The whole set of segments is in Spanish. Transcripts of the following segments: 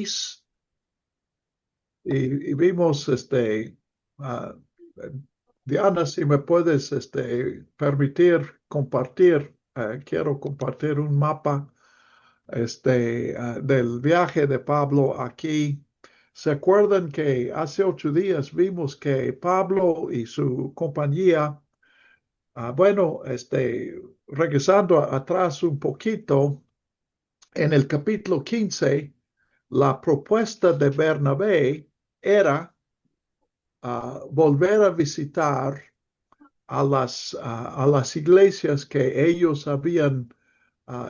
6 y vimos, ah, Diana, si me puedes permitir compartir, quiero compartir un mapa del viaje de Pablo aquí. ¿Se acuerdan que hace 8 días vimos que Pablo y su compañía, bueno, regresando atrás un poquito, en el capítulo 15, la propuesta de Bernabé era volver a visitar a las iglesias que ellos habían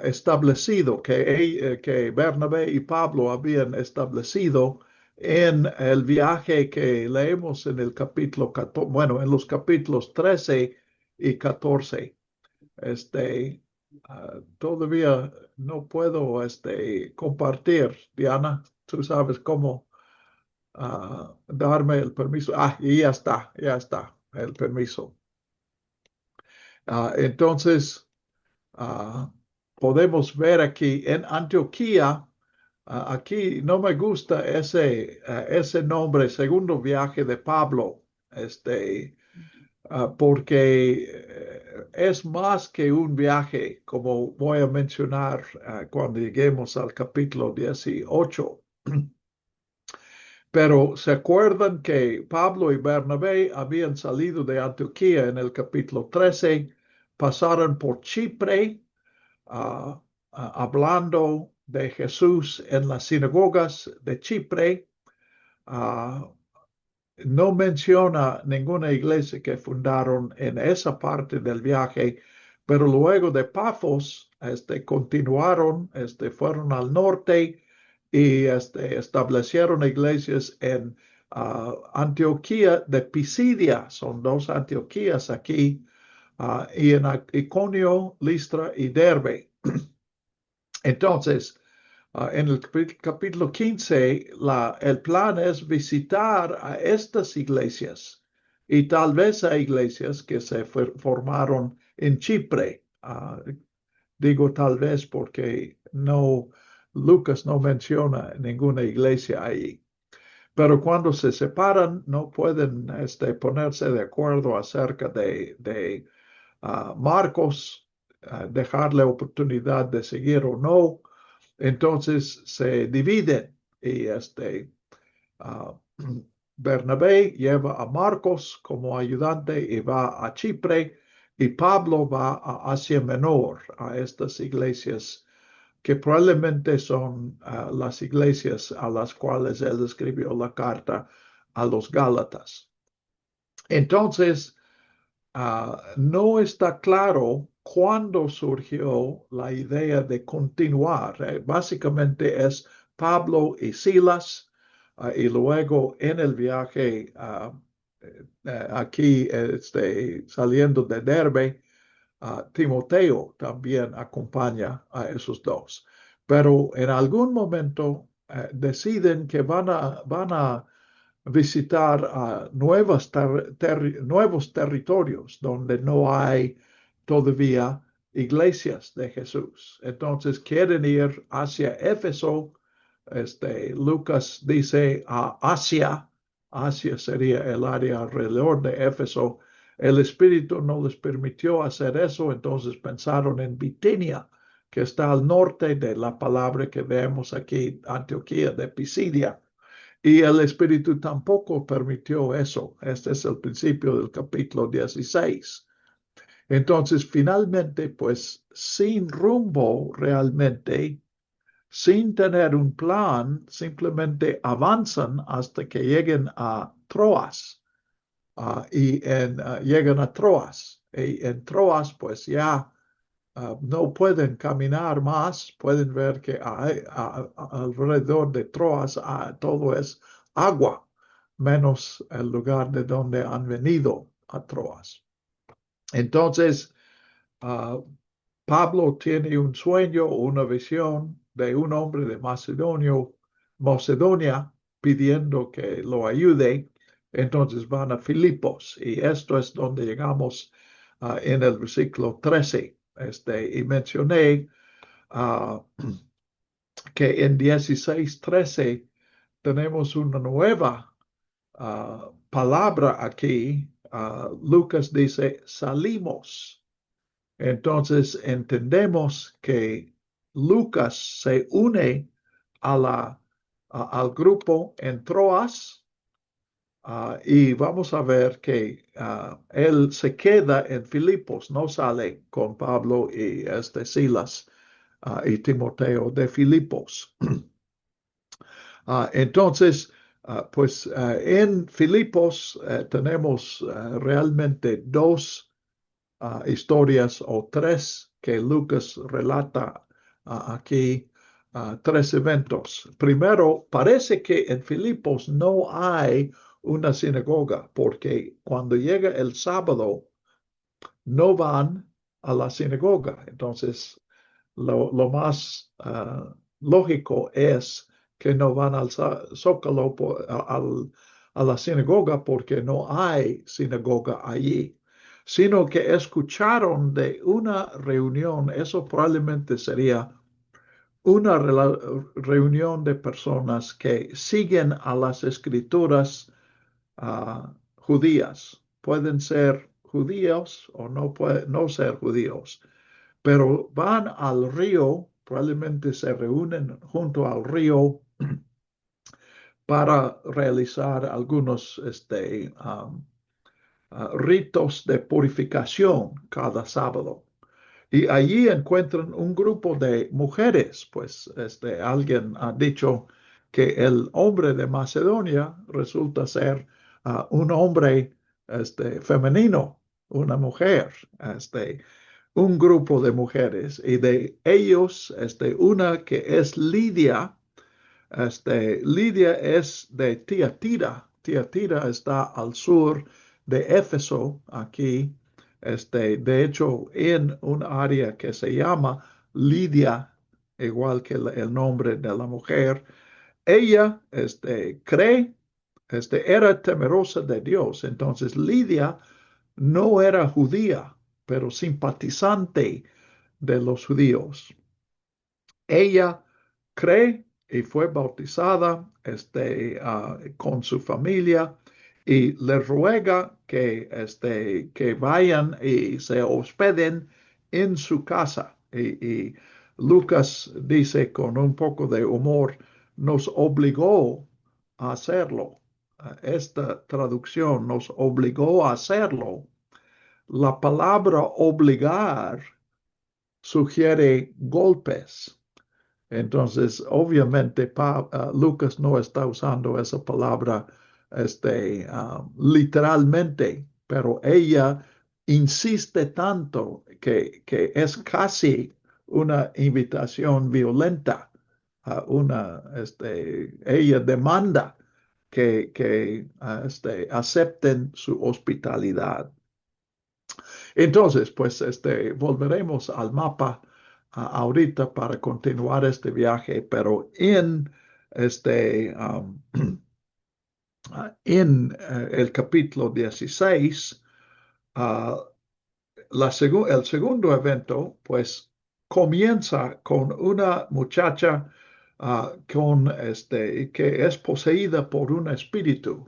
establecido, que Bernabé y Pablo habían establecido en el viaje que leemos en el capítulo 14, bueno, en los capítulos 13 y 14. Todavía no puedo compartir, Diana. Tú sabes cómo darme el permiso. Y ya está el permiso. Entonces, podemos ver aquí en Antioquía, aquí no me gusta ese nombre, segundo viaje de Pablo, porque es más que un viaje, como voy a mencionar cuando lleguemos al capítulo 18. Pero se acuerdan que Pablo y Bernabé habían salido de Antioquía en el capítulo 13, pasaron por Chipre, hablando de Jesús en las sinagogas de Chipre. No menciona ninguna iglesia que fundaron en esa parte del viaje, pero luego de Pafos, continuaron, fueron al norte y establecieron iglesias en Antioquía de Pisidia. Son 2 Antioquías aquí, y en Iconio, Listra y Derbe. Entonces, en el capítulo 15, el plan es visitar a estas iglesias y tal vez a iglesias que se formaron en Chipre. Digo tal vez porque Lucas no menciona ninguna iglesia ahí. Pero cuando se separan, no pueden ponerse de acuerdo acerca de Marcos, dejarle oportunidad de seguir o no. Entonces se dividen y Bernabé lleva a Marcos como ayudante y va a Chipre, y Pablo va a Asia Menor, a estas iglesias que probablemente son las iglesias a las cuales él escribió la carta a los Gálatas. Entonces, no está claro cuándo surgió la idea de continuar. Básicamente es Pablo y Silas, y luego en el viaje aquí saliendo de Derbe, Timoteo también acompaña a esos 2. Pero en algún momento deciden que van a visitar nuevos territorios donde no hay todavía iglesias de Jesús. Entonces quieren ir hacia Éfeso. Lucas dice a Asia. Asia sería el área alrededor de Éfeso. El Espíritu no les permitió hacer eso, entonces pensaron en Bitinia, que está al norte de la palabra que vemos aquí, Antioquía de Pisidia. Y el Espíritu tampoco permitió eso. Este es el principio del capítulo 16. Entonces, finalmente, pues, sin rumbo realmente, sin tener un plan, simplemente avanzan hasta que lleguen a Troas. Llegan a Troas. Y en Troas, pues ya no pueden caminar más, pueden ver que alrededor de Troas todo es agua, menos el lugar de donde han venido a Troas. Entonces, Pablo tiene un sueño, una visión de un hombre de Macedonia pidiendo que lo ayude. Entonces van a Filipos, y esto es donde llegamos en el versículo 13. Y mencioné que en 16:13 tenemos una nueva palabra aquí. Lucas dice, salimos. Entonces entendemos que Lucas se une al grupo en Troas. Y vamos a ver que él se queda en Filipos, no sale con Pablo y Silas y Timoteo de Filipos. Entonces, pues en Filipos tenemos realmente dos historias o tres que Lucas relata aquí, tres eventos. Primero, parece que en Filipos no hay una sinagoga, porque cuando llega el sábado no van a la sinagoga. Entonces, lo más lógico es que no van al Zócalo, a la sinagoga, porque no hay sinagoga allí, sino que escucharon de una reunión. Eso probablemente sería una reunión de personas que siguen a las escrituras judías. Pueden ser judíos o no ser judíos, pero van al río, probablemente se reúnen junto al río para realizar algunos ritos de purificación cada sábado. Y allí encuentran un grupo de mujeres, pues alguien ha dicho que el hombre de Macedonia resulta ser un hombre femenino, una mujer, un grupo de mujeres, y de ellos, una que es Lidia. Lidia es de Tiatira. Tiatira está al sur de Éfeso, aquí. De hecho, en un área que se llama Lidia, igual que el nombre de la mujer. Ella, cree, era temerosa de Dios. Entonces, Lidia no era judía, pero simpatizante de los judíos. Ella cree y fue bautizada con su familia y le ruega que vayan y se hospeden en su casa. Y Lucas dice con un poco de humor, nos obligó a hacerlo. Esta traducción nos obligó a hacerlo. La palabra obligar sugiere golpes. Entonces, obviamente, Lucas no está usando esa palabra literalmente, pero ella insiste tanto que es casi una invitación violenta. Ella demanda que acepten su hospitalidad. Entonces, pues volveremos al mapa ahorita para continuar este viaje, pero um, el capítulo 16, uh, el segundo evento, pues comienza con una muchacha que es poseída por un espíritu.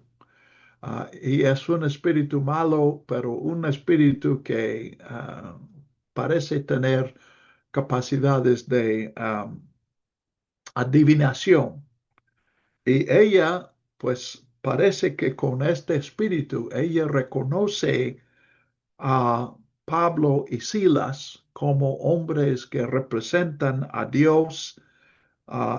Y es un espíritu malo, pero un espíritu que parece tener capacidades de adivinación. Y ella, pues parece que con este espíritu, ella reconoce a Pablo y Silas como hombres que representan a Dios.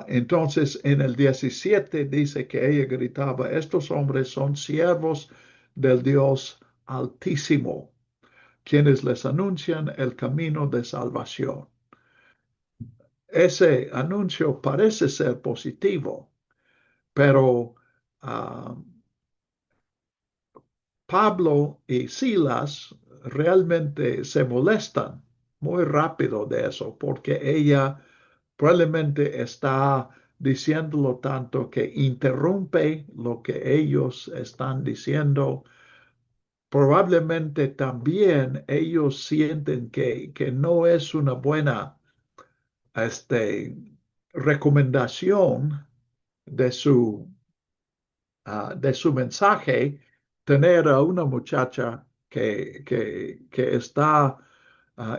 Entonces, en el 17 dice que ella gritaba, estos hombres son siervos del Dios Altísimo, quienes les anuncian el camino de salvación. Ese anuncio parece ser positivo, pero Pablo y Silas realmente se molestan muy rápido de eso, porque ella probablemente está diciéndolo tanto que interrumpe lo que ellos están diciendo. Probablemente también ellos sienten que no es una buena recomendación de su mensaje tener a una muchacha que está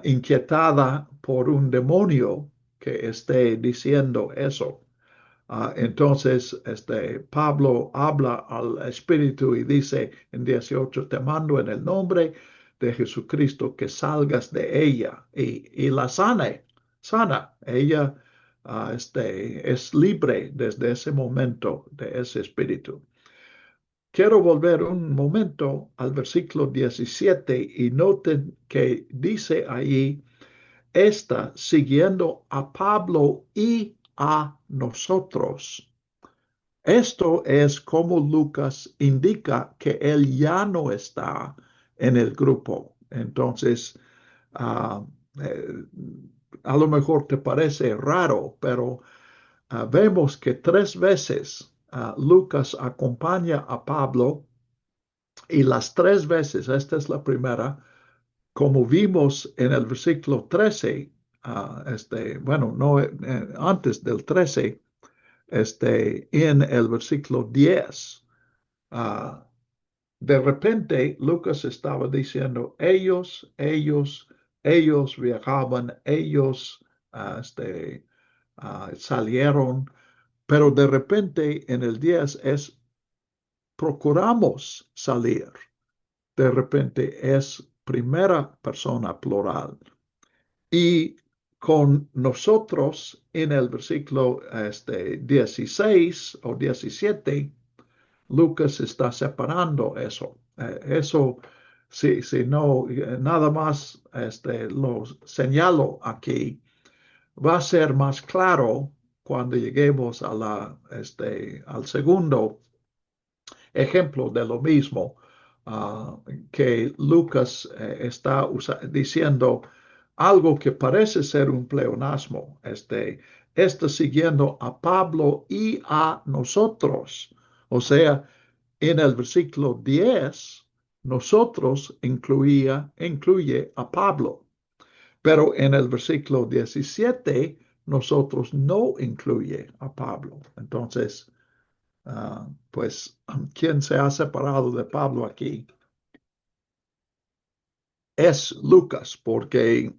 inquietada por un demonio que esté diciendo eso. Entonces, Pablo habla al espíritu y dice en 18, te mando en el nombre de Jesucristo que salgas de ella y la sana. Ella es libre desde ese momento de ese espíritu. Quiero volver un momento al versículo 17 y noten que dice ahí, está siguiendo a Pablo y a nosotros. Esto es como Lucas indica que él ya no está en el grupo. Entonces, uh, eh, a lo mejor te parece raro, pero vemos que 3 veces Lucas acompaña a Pablo y las 3 veces, esta es la primera, como vimos en el versículo 13, bueno, no antes del 13, en el versículo 10, de repente Lucas estaba diciendo, ellos viajaban, ellos salieron, pero de repente en el 10 es procuramos salir. De repente es primera persona plural. Y con nosotros en el versículo 16 o 17, Lucas está separando eso. Eso, si no, nada más lo señalo aquí, va a ser más claro cuando lleguemos al segundo ejemplo de lo mismo, que Lucas está diciendo algo que parece ser un pleonasmo. Está siguiendo a Pablo y a nosotros. O sea, en el versículo 10, nosotros incluye a Pablo. Pero en el versículo 17, nosotros no incluye a Pablo. Entonces, pues, ¿quién se ha separado de Pablo aquí? Es Lucas, porque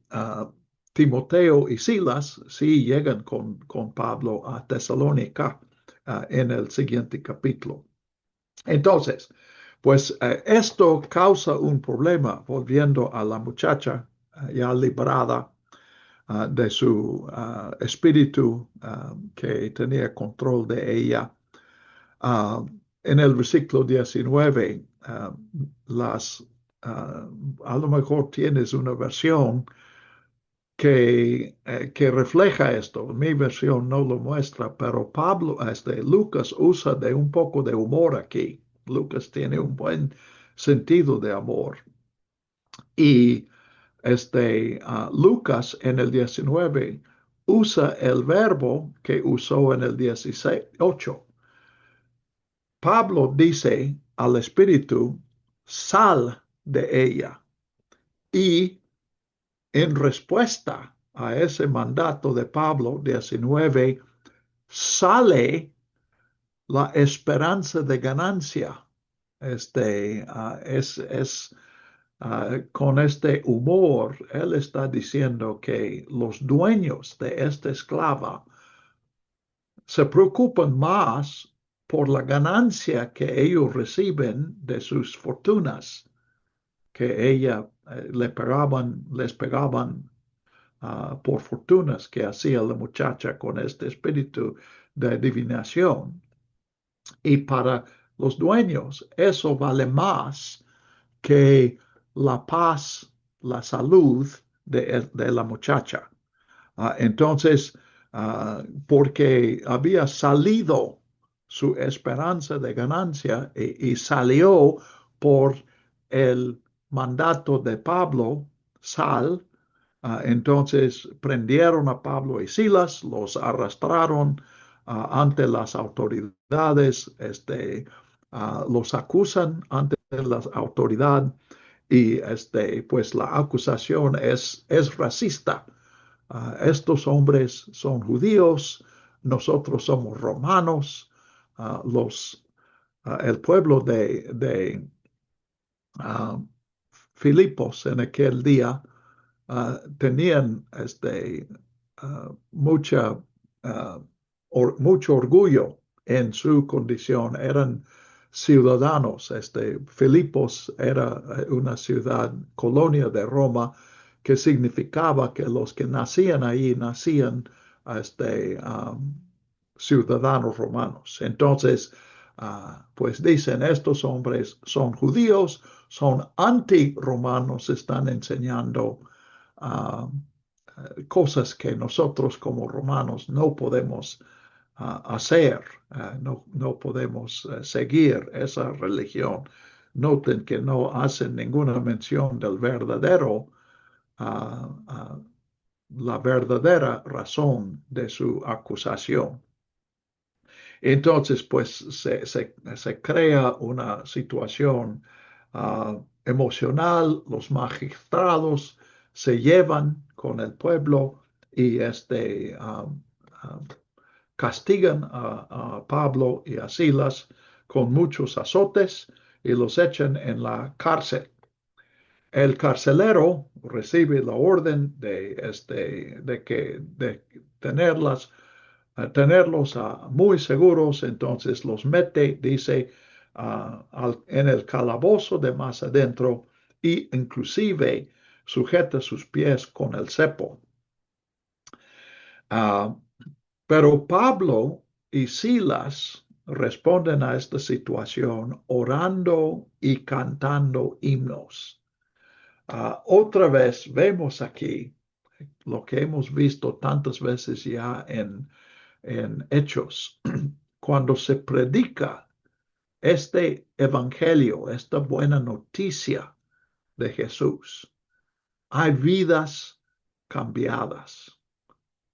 Timoteo y Silas sí llegan con Pablo a Tesalónica en el siguiente capítulo. Entonces, pues esto causa un problema, volviendo a la muchacha ya liberada de su espíritu que tenía control de ella. En el versículo 19, a lo mejor tienes una versión que refleja esto. Mi versión no lo muestra, pero Lucas usa de un poco de humor aquí. Lucas tiene un buen sentido de amor. Y Lucas en el 19 usa el verbo que usó en el 18. Pablo dice al Espíritu, sal de ella. Y en respuesta a ese mandato de Pablo 19, sale la esperanza de ganancia. Con este humor, él está diciendo que los dueños de esta esclava se preocupan más por la ganancia que ellos reciben de sus fortunas, que les pegaban por fortunas que hacía la muchacha con este espíritu de adivinación. Y para los dueños eso vale más que la paz, la salud de la muchacha. Entonces, porque había salido su esperanza de ganancia y salió por el mandato de Pablo, sal. Entonces prendieron a Pablo y Silas, los arrastraron ante las autoridades, los acusan ante la autoridad y pues la acusación es racista. Estos hombres son judíos, nosotros somos romanos, el pueblo de Filipos en aquel día tenían mucha, mucho orgullo en su condición, eran ciudadanos. Filipos era una ciudad, colonia de Roma, que significaba que los que nacían ahí nacían ciudadanos romanos. Entonces, pues dicen, estos hombres son judíos, son anti-romanos, están enseñando cosas que nosotros como romanos no podemos hacer, no podemos seguir esa religión. Noten que no hacen ninguna mención del verdadero, la verdadera razón de su acusación. Entonces, pues se crea una situación emocional, los magistrados se llevan con el pueblo y castigan a Pablo y a Silas con muchos azotes y los echan en la cárcel. El carcelero recibe la orden de tenerlos muy seguros, entonces los mete, dice, en el calabozo de más adentro y inclusive sujeta sus pies con el cepo. Pero Pablo y Silas responden a esta situación orando y cantando himnos. Otra vez vemos aquí lo que hemos visto tantas veces ya en Hechos, cuando se predica este evangelio, esta buena noticia de Jesús, hay vidas cambiadas.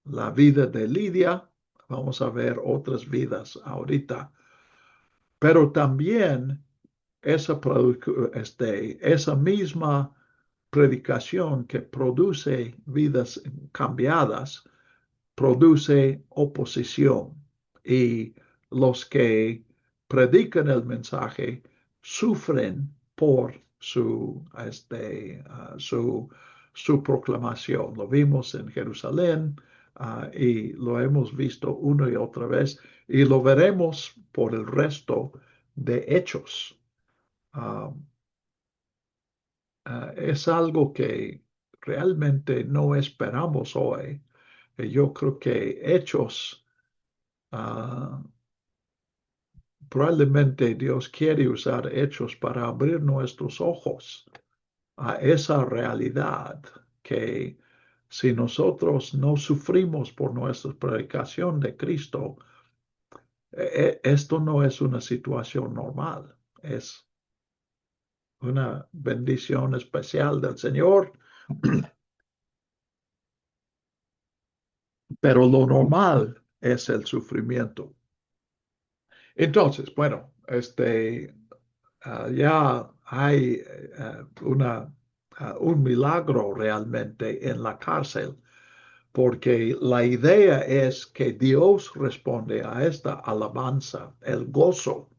La vida de Lidia, vamos a ver otras vidas ahorita, pero también esa misma predicación que produce vidas cambiadas, produce oposición y los que predican el mensaje sufren por su proclamación. Lo vimos en Jerusalén y lo hemos visto una y otra vez y lo veremos por el resto de hechos. Es algo que realmente no esperamos hoy. Yo creo que hechos, probablemente Dios quiere usar hechos para abrir nuestros ojos a esa realidad que si nosotros no sufrimos por nuestra predicación de Cristo, esto no es una situación normal, es una bendición especial del Señor, pero lo normal es el sufrimiento. Entonces, bueno, ya hay un milagro realmente en la cárcel, porque la idea es que Dios responde a esta alabanza, el gozo.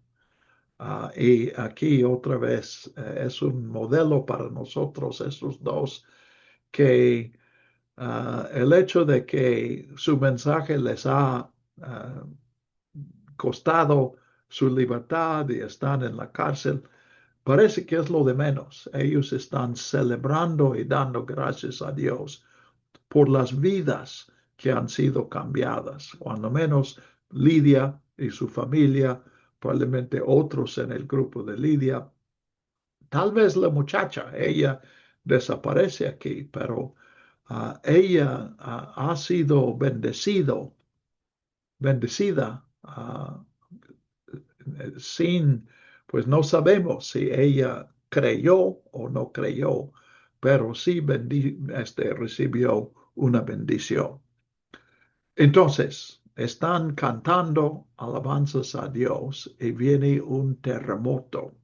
Y aquí otra vez es un modelo para nosotros, estos dos, que el hecho de que su mensaje les ha costado su libertad y están en la cárcel, parece que es lo de menos. Ellos están celebrando y dando gracias a Dios por las vidas que han sido cambiadas, cuando menos Lidia y su familia, probablemente otros en el grupo de Lidia. Tal vez la muchacha, ella desaparece aquí, pero ella ha sido bendecida pues no sabemos si ella creyó o no creyó, pero sí recibió una bendición. Entonces, están cantando alabanzas a Dios y viene un terremoto.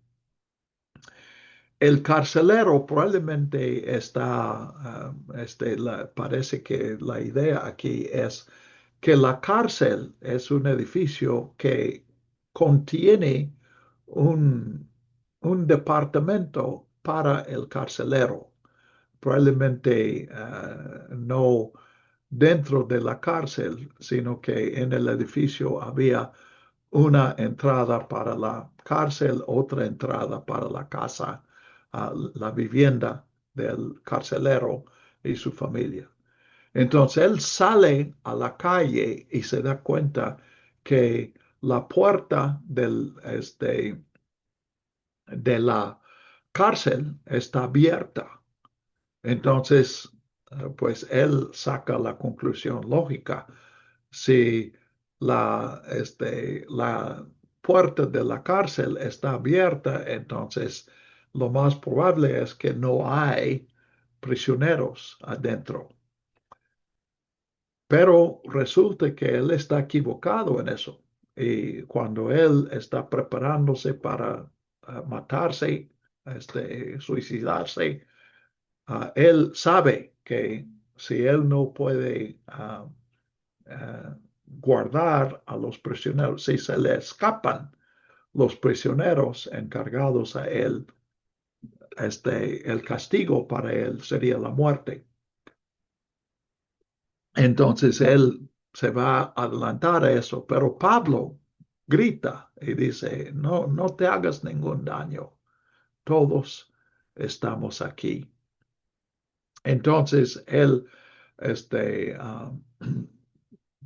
El carcelero probablemente parece que la idea aquí es que la cárcel es un edificio que contiene un departamento para el carcelero. Probablemente no dentro de la cárcel, sino que en el edificio había una entrada para la cárcel, otra entrada para la casa, la vivienda del carcelero y su familia. Entonces él sale a la calle y se da cuenta que la puerta de la cárcel está abierta. Entonces, pues él saca la conclusión lógica. Si la puerta de la cárcel está abierta, entonces lo más probable es que no hay prisioneros adentro. Pero resulta que él está equivocado en eso. Y cuando él está preparándose para matarse, suicidarse, él sabe que si él no puede guardar a los prisioneros, si se le escapan los prisioneros encargados a él, el castigo para él sería la muerte. Entonces él se va a adelantar a eso, pero Pablo grita y dice, no, no te hagas ningún daño, todos estamos aquí. Entonces él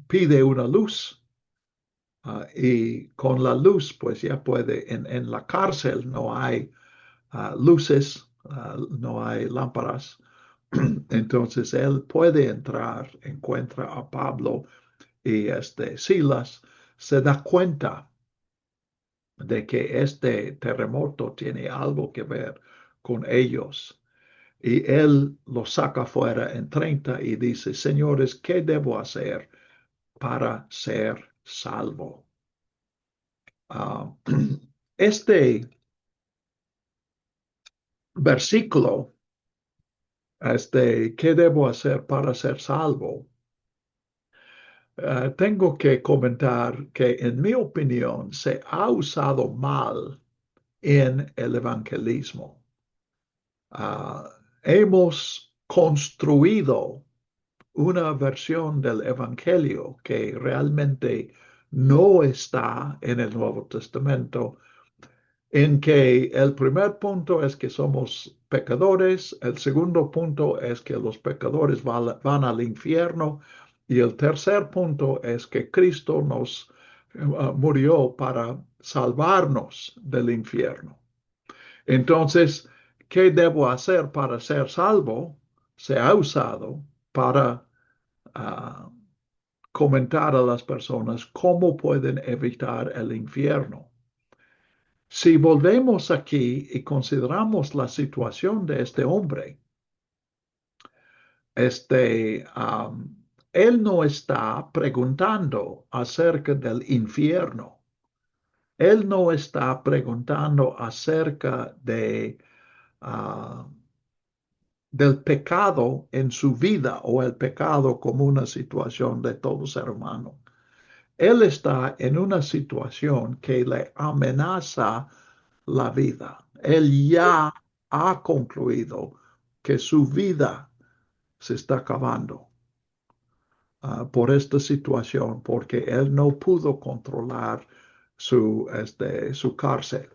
pide una luz y con la luz pues ya puede, en la cárcel no hay luces, no hay lámparas. Entonces él puede entrar, encuentra a Pablo y Silas, se da cuenta de que este terremoto tiene algo que ver con ellos. Y él los saca fuera en 30 y dice, señores, ¿qué debo hacer para ser salvo? Uh, este versículo, ¿qué debo hacer para ser salvo? Tengo que comentar que en mi opinión se ha usado mal en el evangelismo. Hemos construido una versión del evangelio que realmente no está en el Nuevo Testamento, en que el primer punto es que somos pecadores, el segundo punto es que los pecadores van al infierno y el tercer punto es que Cristo nos murió para salvarnos del infierno. Entonces, ¿qué debo hacer para ser salvo? Se ha usado para uh, comentar a las personas cómo pueden evitar el infierno. Si volvemos aquí y consideramos la situación de este hombre, él no está preguntando acerca del infierno. Él no está preguntando acerca del pecado en su vida o el pecado como una situación de todo ser humano. Él está en una situación que le amenaza la vida. Él ya ha concluido que su vida se está acabando por esta situación, porque él no pudo controlar su cárcel.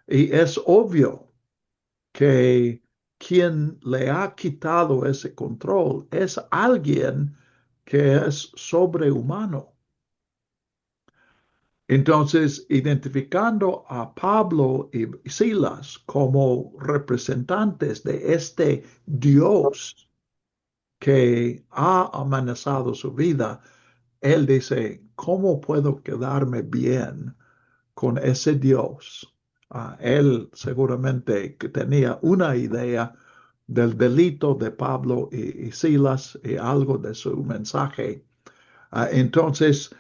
Y es obvio que quien le ha quitado ese control es alguien que es sobrehumano. Entonces, identificando a Pablo y Silas como representantes de este Dios que ha amenazado su vida, él dice, ¿cómo puedo quedarme bien con ese Dios? Él seguramente que tenía una idea del delito de Pablo y Silas y algo de su mensaje. Entonces,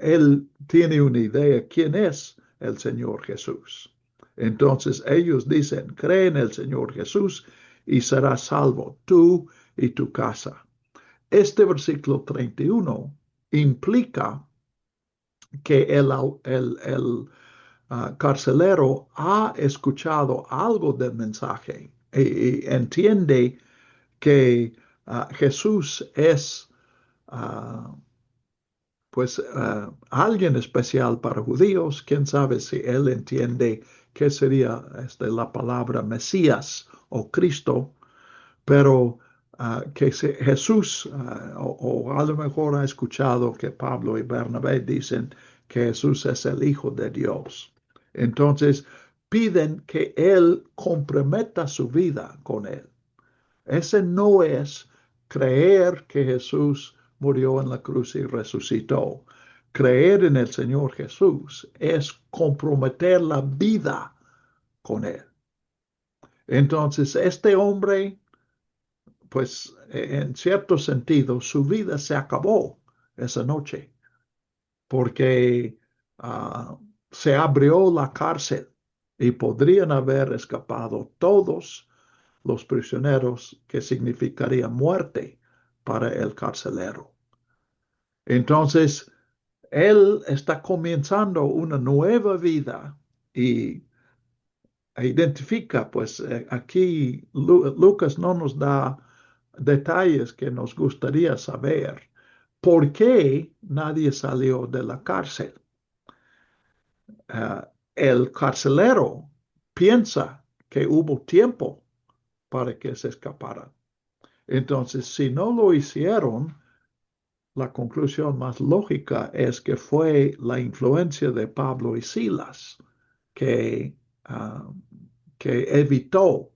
él tiene una idea quién es el Señor Jesús. Entonces ellos dicen, cree en el Señor Jesús y serás salvo tú y tu casa. Este versículo 31 implica que el carcelero ha escuchado algo del mensaje y entiende que Jesús es alguien especial para judíos. Quién sabe si él entiende qué sería la palabra Mesías o Cristo, pero Jesús, o a lo mejor ha escuchado que Pablo y Bernabé dicen que Jesús es el Hijo de Dios. Entonces piden que él comprometa su vida con él. Ese no es creer que Jesús murió en la cruz y resucitó. Creer en el Señor Jesús es comprometer la vida con él. Entonces, este hombre, pues en cierto sentido, su vida se acabó esa noche porque se abrió la cárcel y podrían haber escapado todos los prisioneros, que significaría muerte para el carcelero. Entonces, él está comenzando una nueva vida y identifica, pues aquí Lucas no nos da detalles que nos gustaría saber. ¿Por qué nadie salió de la cárcel? El carcelero piensa que hubo tiempo para que se escaparan. Entonces, si no lo hicieron, la conclusión más lógica es que fue la influencia de Pablo y Silas que, uh, que evitó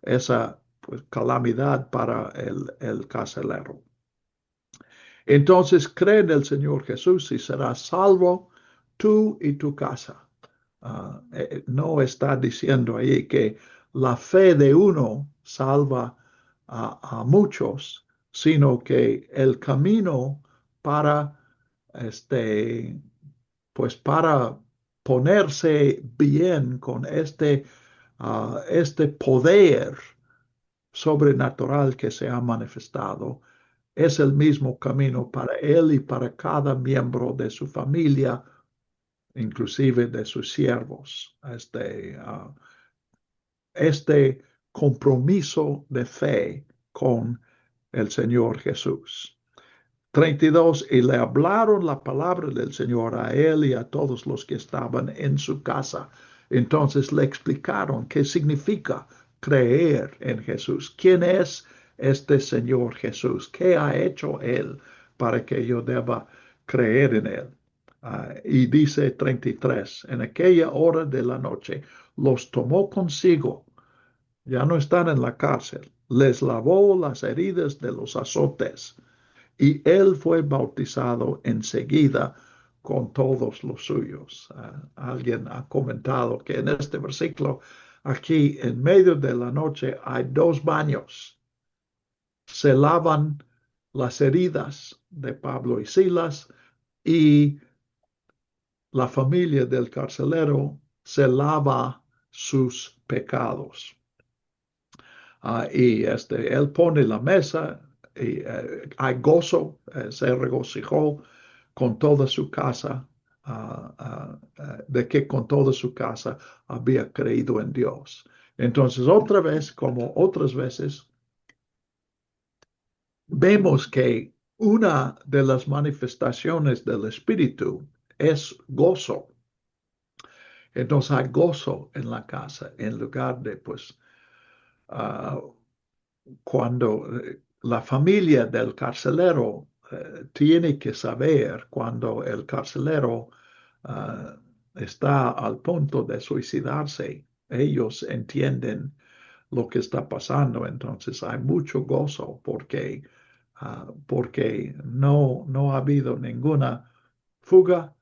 esa calamidad para el carcelero. Entonces, cree en el Señor Jesús y serás salvo tú y tu casa. No está diciendo ahí que la fe de uno salva a muchos, sino que el camino para pues para ponerse bien con este poder sobrenatural que se ha manifestado es el mismo camino para él y para cada miembro de su familia, inclusive de sus siervos. Este compromiso de fe con el Señor Jesús. 32, y le hablaron la palabra del Señor a él y a todos los que estaban en su casa. Entonces le explicaron qué significa creer en Jesús. ¿Quién es este Señor Jesús? ¿Qué ha hecho él para que yo deba creer en él? Y dice 33, en aquella hora de la noche los tomó consigo, ya no están en la cárcel, les lavó las heridas de los azotes y él fue bautizado enseguida con todos los suyos. Alguien ha comentado que en este versículo, aquí en medio de la noche, hay dos baños. Se lavan las heridas de Pablo y Silas y la familia del carcelero se lava sus pecados. Y él pone la mesa y hay gozo, se regocijó con toda su casa, de que con toda su casa había creído en Dios. Entonces, otra vez, como otras veces, vemos que una de las manifestaciones del Espíritu es gozo. Entonces hay gozo en la casa, en lugar de, pues, cuando la familia del carcelero tiene que saber cuando el carcelero está al punto de suicidarse. Ellos entienden lo que está pasando, entonces hay mucho gozo porque no ha habido ninguna fuga,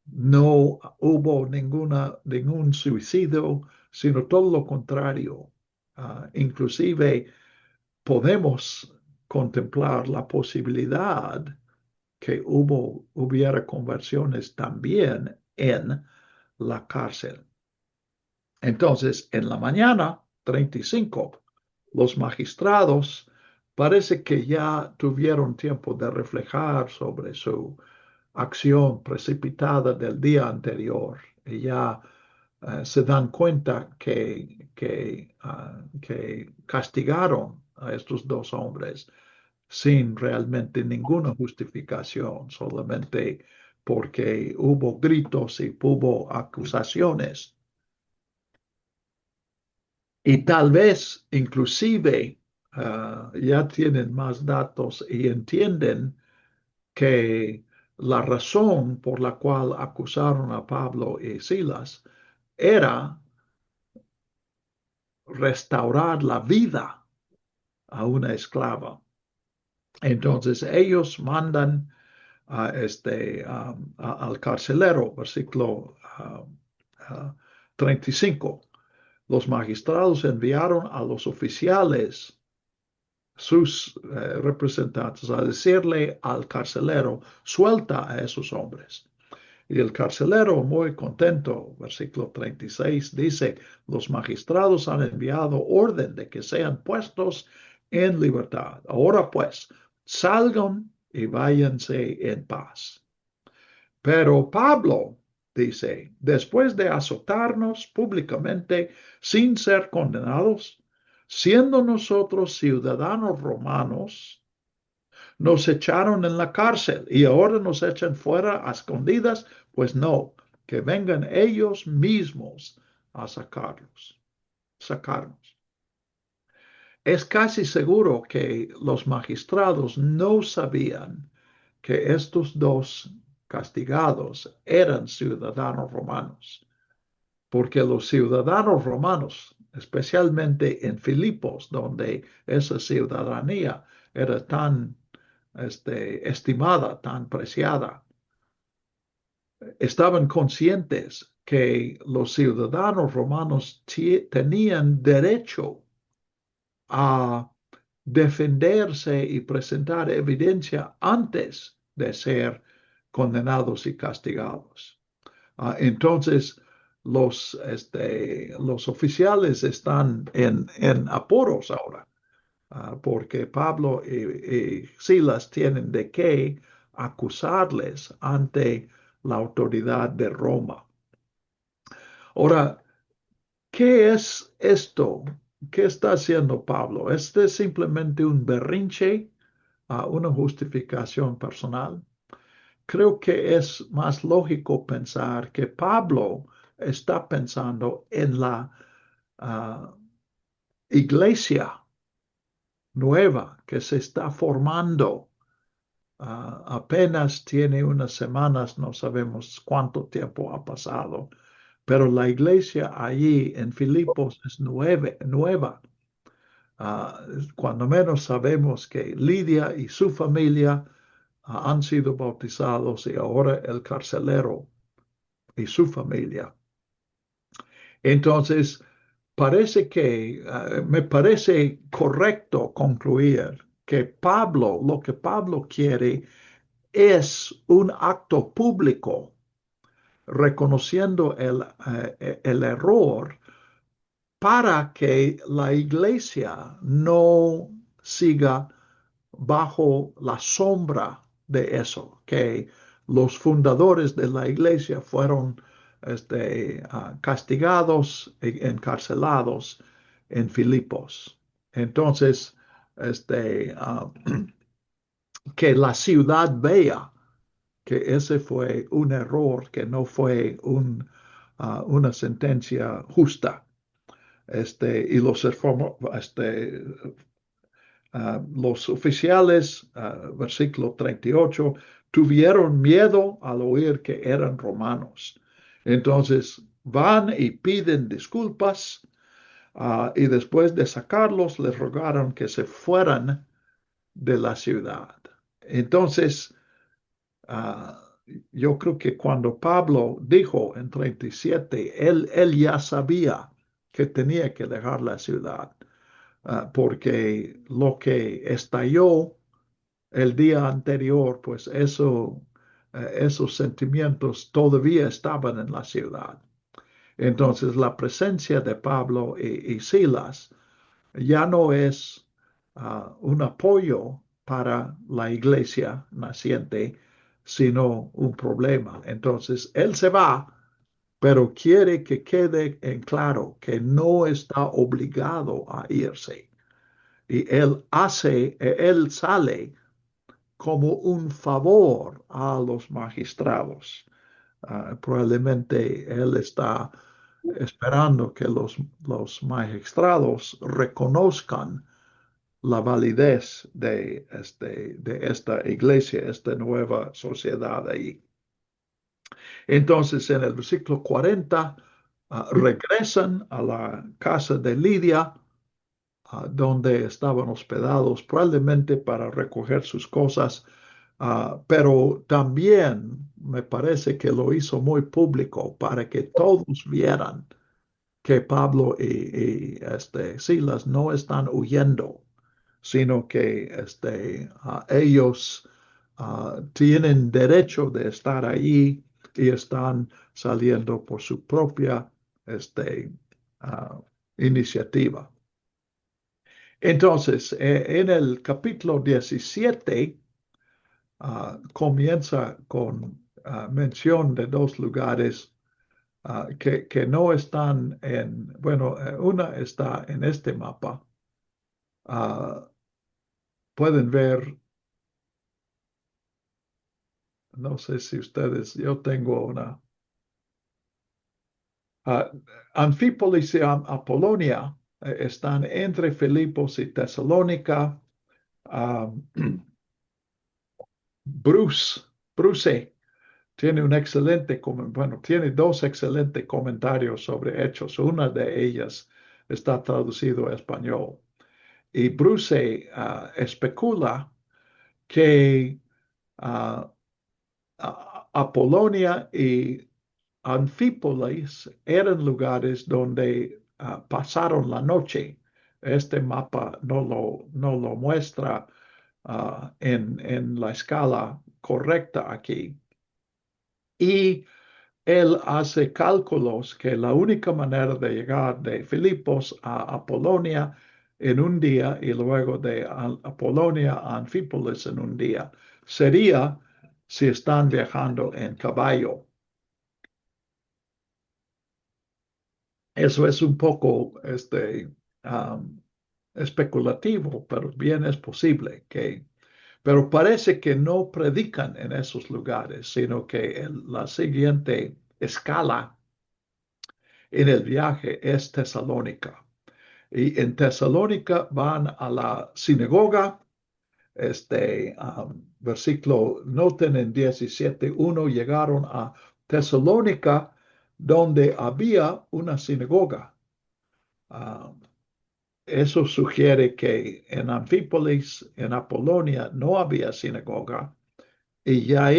no hubo ningún suicidio, sino todo lo contrario. Inclusive podemos contemplar la posibilidad que hubiera conversiones también en la cárcel. Entonces, en la mañana, 35, los magistrados parece que ya tuvieron tiempo de reflejar sobre su acción precipitada del día anterior y ya se dan cuenta que castigaron a estos dos hombres sin realmente ninguna justificación, solamente porque hubo gritos y hubo acusaciones. Y tal vez inclusive ya tienen más datos y entienden que la razón por la cual acusaron a Pablo y Silas era restaurar la vida a una esclava. Entonces ellos mandan al carcelero, versículo 35. Los magistrados enviaron a los oficiales, sus representantes, a decirle al carcelero, suelta a esos hombres. Y el carcelero, muy contento, versículo 36, dice, los magistrados han enviado orden de que sean puestos en libertad. Ahora pues, salgan y váyanse en paz. Pero Pablo dice, después de azotarnos públicamente sin ser condenados, siendo nosotros ciudadanos romanos, nos echaron en la cárcel y ahora nos echan fuera a escondidas, pues no, que vengan ellos mismos a sacarnos. Es casi seguro que los magistrados no sabían que estos dos castigados eran ciudadanos romanos, porque los ciudadanos romanos, especialmente en Filipos, donde esa ciudadanía era tan estimada, tan preciada, estaban conscientes que los ciudadanos romanos tenían derecho a defenderse y presentar evidencia antes de ser condenados y castigados. Entonces, los oficiales están en apuros ahora, porque Pablo y Silas tienen de qué acusarles ante la autoridad de Roma. Ahora, ¿qué es esto? ¿Qué está haciendo Pablo? ¿Este es simplemente un berrinche, una justificación personal? Creo que es más lógico pensar que Pablo está pensando en la uh, iglesia nueva que se está formando. Apenas tiene unas semanas, no sabemos cuánto tiempo ha pasado, pero la iglesia allí en Filipos es nueva. Cuando menos sabemos que Lidia y su familia han sido bautizados y ahora el carcelero y su familia. Entonces, me parece correcto concluir que lo que Pablo quiere es un acto público reconociendo el error para que la iglesia no siga bajo la sombra de eso, que los fundadores de la iglesia fueron castigados e encarcelados en Filipos. Entonces, que la ciudad vea que ese fue un error, que no fue una sentencia justa. Y los oficiales, versículo 38, tuvieron miedo al oír que eran romanos. Entonces van y piden disculpas y después de sacarlos les rogaron que se fueran de la ciudad. Entonces, uh, yo creo que cuando Pablo dijo en 37, él ya sabía que tenía que dejar la ciudad, porque lo que estalló el día anterior, pues esos sentimientos todavía estaban en la ciudad. Entonces la presencia de Pablo y Silas ya no es un apoyo para la iglesia naciente, sino un problema. Entonces, él se va, pero quiere que quede en claro que no está obligado a irse. Y él sale como un favor a los magistrados. Probablemente él está esperando que los magistrados reconozcan la validez de esta iglesia, esta nueva sociedad ahí. Entonces, en el versículo 40, regresan a la casa de Lidia, donde estaban hospedados, probablemente para recoger sus cosas, pero también me parece que lo hizo muy público para que todos vieran que Pablo y Silas no están huyendo, sino que ellos tienen derecho de estar allí y están saliendo por su propia uh, iniciativa. Entonces, en el capítulo 17 comienza con mención de dos lugares que no están bueno, una está en este mapa. Pueden ver, no sé si ustedes, yo tengo una. Anfípolis y Apolonia están entre Filipos y Tesalónica. Bruce tiene un excelente, bueno, tiene dos excelentes comentarios sobre Hechos. Una de ellas está traducido a español. Y Bruce especula que Apolonia y Anfípolis eran lugares donde pasaron la noche. Este mapa no lo muestra en la escala correcta aquí. Y él hace cálculos que la única manera de llegar de Filipos a Apolonia en un día y luego de Apolonia a Anfípolis en un día sería si están viajando en caballo. Eso es un poco especulativo, pero bien es posible que. Pero parece que no predican en esos lugares, sino que la siguiente escala en el viaje es Tesalónica. Y en Tesalónica van a la sinagoga. Versículo, noten en 17:1, llegaron a Tesalónica, donde había una sinagoga. Eso sugiere que en Anfípolis, en Apolonia, no había sinagoga. Y ya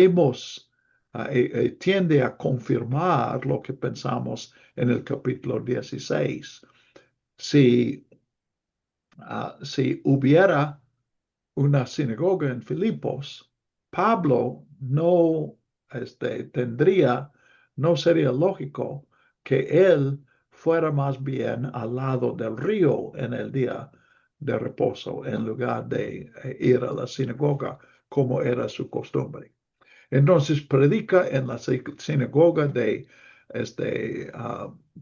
tiende a confirmar lo que pensamos en el capítulo 16. Si hubiera una sinagoga en Filipos, Pablo no sería lógico que él fuera más bien al lado del río en el día de reposo, en lugar de ir a la sinagoga como era su costumbre. Entonces predica en la sinagoga de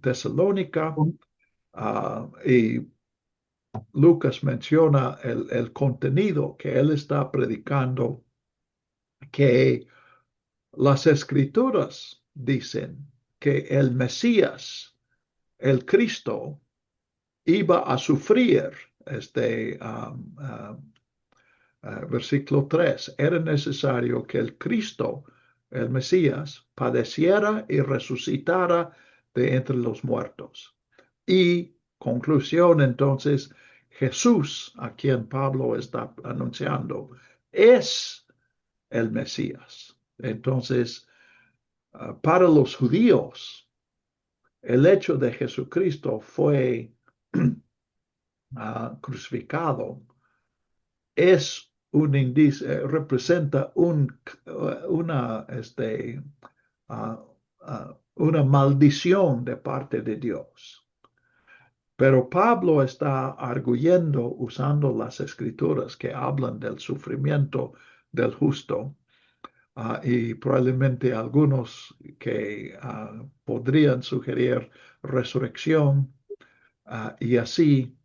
Tesalónica, y Lucas menciona el contenido que él está predicando, que las escrituras dicen que el Mesías, el Cristo, iba a sufrir. Versículo 3, era necesario que el Cristo, el Mesías, padeciera y resucitara de entre los muertos. Y conclusión entonces, Jesús, a quien Pablo está anunciando, es el Mesías. Entonces, para los judíos, el hecho de Jesucristo fue crucificado es un indicio, representa una maldición de parte de Dios. Pero Pablo está arguyendo usando las escrituras que hablan del sufrimiento del justo, y probablemente algunos que podrían sugerir resurrección, y así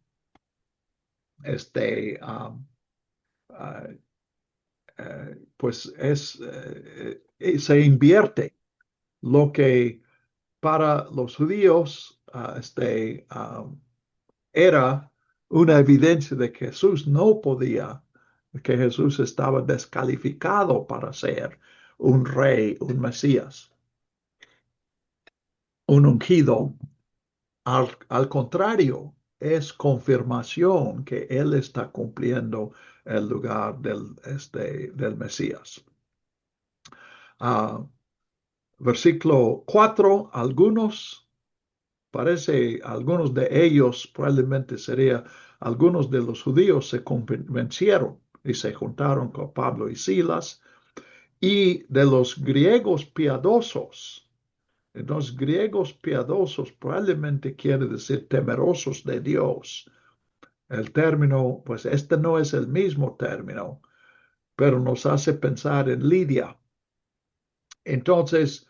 este, ah, pues se invierte lo que para los judíos era una evidencia de que Jesús no podía, que Jesús estaba descalificado para ser un rey, un Mesías, un ungido. Al contrario, es confirmación que Él está cumpliendo el lugar del Mesías. Versículo 4, algunos de ellos, probablemente sería algunos de los judíos, se convencieron y se juntaron con Pablo y Silas, y de los griegos piadosos. Los griegos piadosos probablemente quiere decir temerosos de Dios. El término, pues este no es el mismo término, pero nos hace pensar en Lidia. Entonces,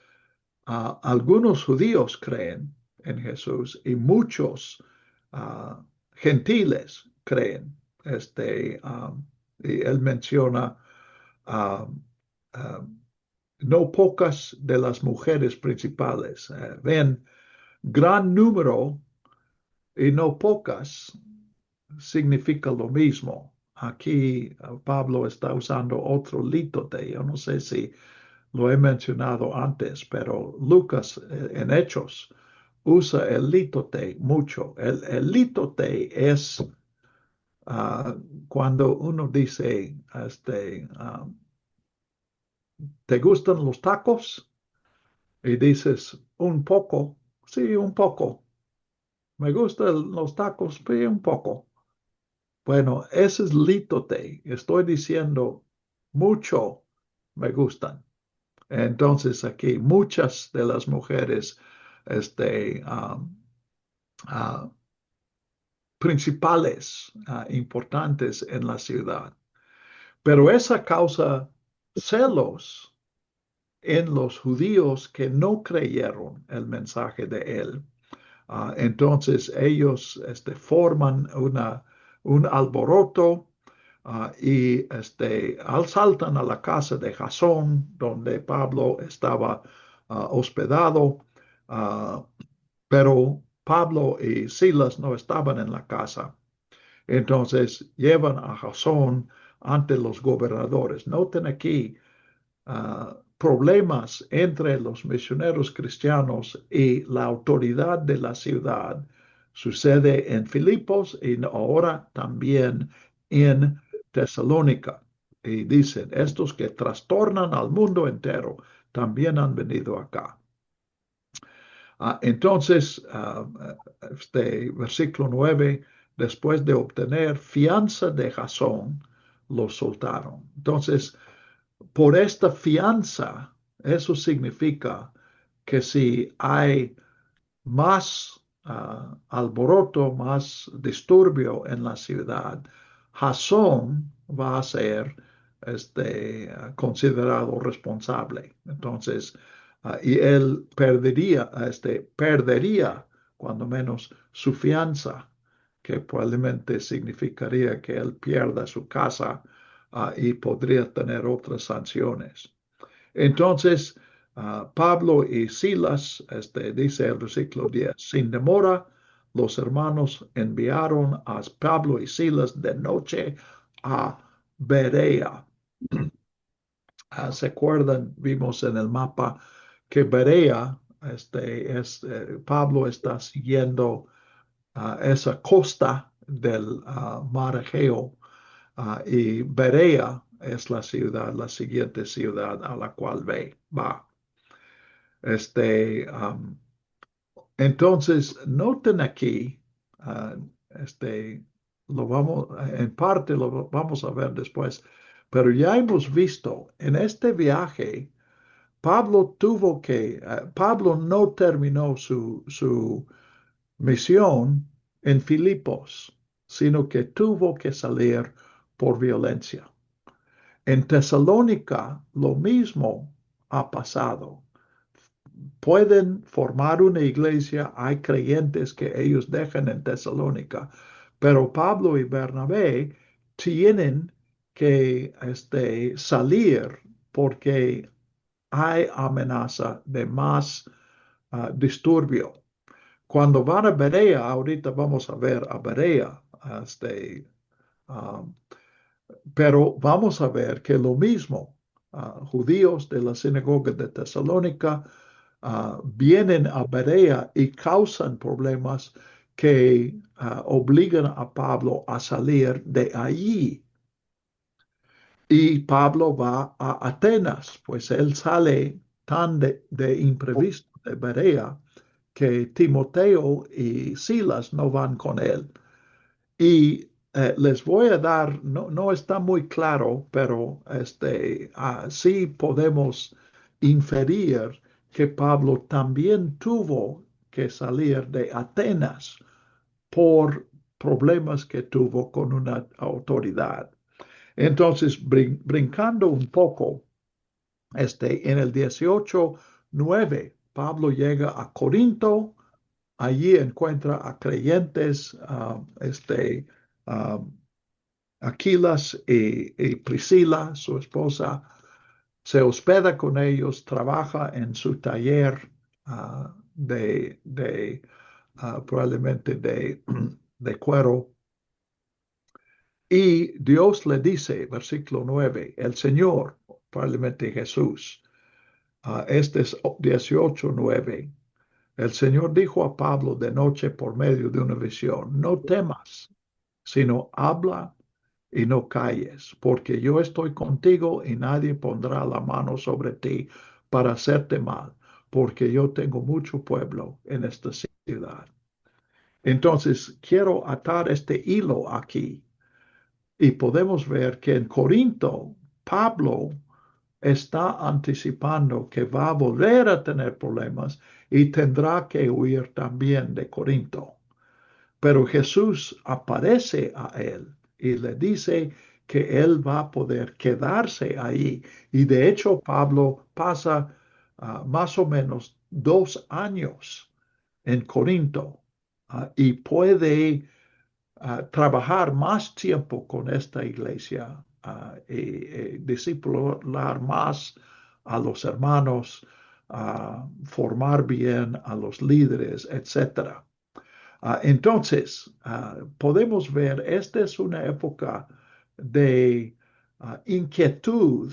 algunos judíos creen en Jesús y muchos gentiles creen. Y él menciona um, um, no pocas de las mujeres principales. Ven, gran número y no pocas significa lo mismo. Aquí Pablo está usando otro lítote. Yo no sé si lo he mencionado antes, pero Lucas en Hechos usa el lítote mucho. El lítote es cuando uno dice, ¿te gustan los tacos? Y dices, un poco, sí, un poco. Me gustan los tacos, sí, un poco. Bueno, ese es lítote. Estoy diciendo, mucho me gustan. Entonces aquí muchas de las mujeres este, principales, importantes en la ciudad. Pero esa causa celos en los judíos que no creyeron el mensaje de él. Entonces ellos forman un alboroto, y saltan a la casa de Jasón, donde Pablo estaba hospedado, pero Pablo y Silas no estaban en la casa. Entonces llevan a Jasón ante los gobernadores. Noten aquí problemas entre los misioneros cristianos y la autoridad de la ciudad. Sucede en Filipos y ahora también en Tesalónica. Y dicen, estos que trastornan al mundo entero también han venido acá. Entonces, versículo 9, después de obtener fianza de Jasón, los soltaron. Entonces, por esta fianza, eso significa que si hay más alboroto, más disturbio en la ciudad, Jasón va a ser considerado responsable. Entonces, y él perdería cuando menos su fianza, que probablemente significaría que él pierda su casa, y podría tener otras sanciones. Entonces, Pablo y Silas, dice el versículo 10, sin demora, los hermanos enviaron a Pablo y Silas de noche a Berea. ¿Se acuerdan? Vimos en el mapa que Berea, Pablo está siguiendo esa costa del mar Egeo, y Berea es la siguiente ciudad a la cual va. Entonces, noten aquí, en parte lo vamos a ver después, pero ya hemos visto en este viaje, Pablo no terminó su misión en Filipos, sino que tuvo que salir por violencia. En Tesalónica lo mismo ha pasado. Pueden formar una iglesia, hay creyentes que ellos dejan en Tesalónica, pero Pablo y Bernabé tienen que salir porque hay amenaza de más disturbio. Cuando van a Berea, ahorita vamos a ver a Berea, um, pero vamos a ver que lo mismo, judíos de la sinagoga de Tesalónica vienen a Berea y causan problemas que obligan a Pablo a salir de allí. Y Pablo va a Atenas, pues él sale tan de imprevisto de Berea que Timoteo y Silas no van con él. Y les voy a dar, no está muy claro, pero sí podemos inferir que Pablo también tuvo que salir de Atenas por problemas que tuvo con una autoridad. Entonces, brincando un poco, en el 18:9, Pablo llega a Corinto. Allí encuentra a creyentes, uh, Aquilas y Priscila, su esposa, se hospeda con ellos, trabaja en su taller probablemente de cuero. Y Dios le dice, versículo 9, el Señor, probablemente Jesús, este es 18:9. El Señor dijo a Pablo de noche por medio de una visión, no temas, sino habla y no calles, porque yo estoy contigo y nadie pondrá la mano sobre ti para hacerte mal, porque yo tengo mucho pueblo en esta ciudad. Entonces, quiero atar este hilo aquí y podemos ver que en Corinto, Pablo está anticipando que va a volver a tener problemas y tendrá que huir también de Corinto. Pero Jesús aparece a él y le dice que él va a poder quedarse ahí. Y de hecho, Pablo pasa más o menos 2 años en Corinto y puede trabajar más tiempo con esta iglesia y discipular más a los hermanos, formar bien a los líderes, etcétera. Entonces, podemos ver, esta es una época de inquietud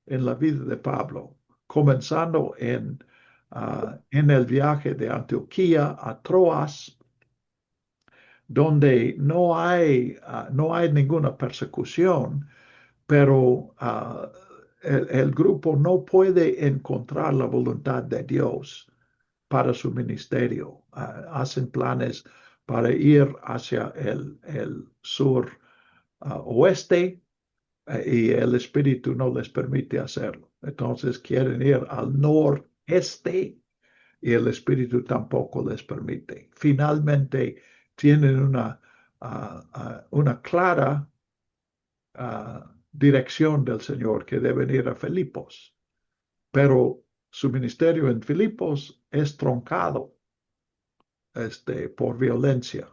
en la vida de Pablo, comenzando en el viaje de Antioquía a Troas, donde no hay ninguna persecución, pero el grupo no puede encontrar la voluntad de Dios para su ministerio. Hacen planes para ir hacia el sur oeste y el espíritu no les permite hacerlo. Entonces quieren ir al noreste y el espíritu tampoco les permite. Finalmente tienen una clara dirección del Señor que deben ir a Filipos, pero su ministerio en Filipos es truncado por violencia.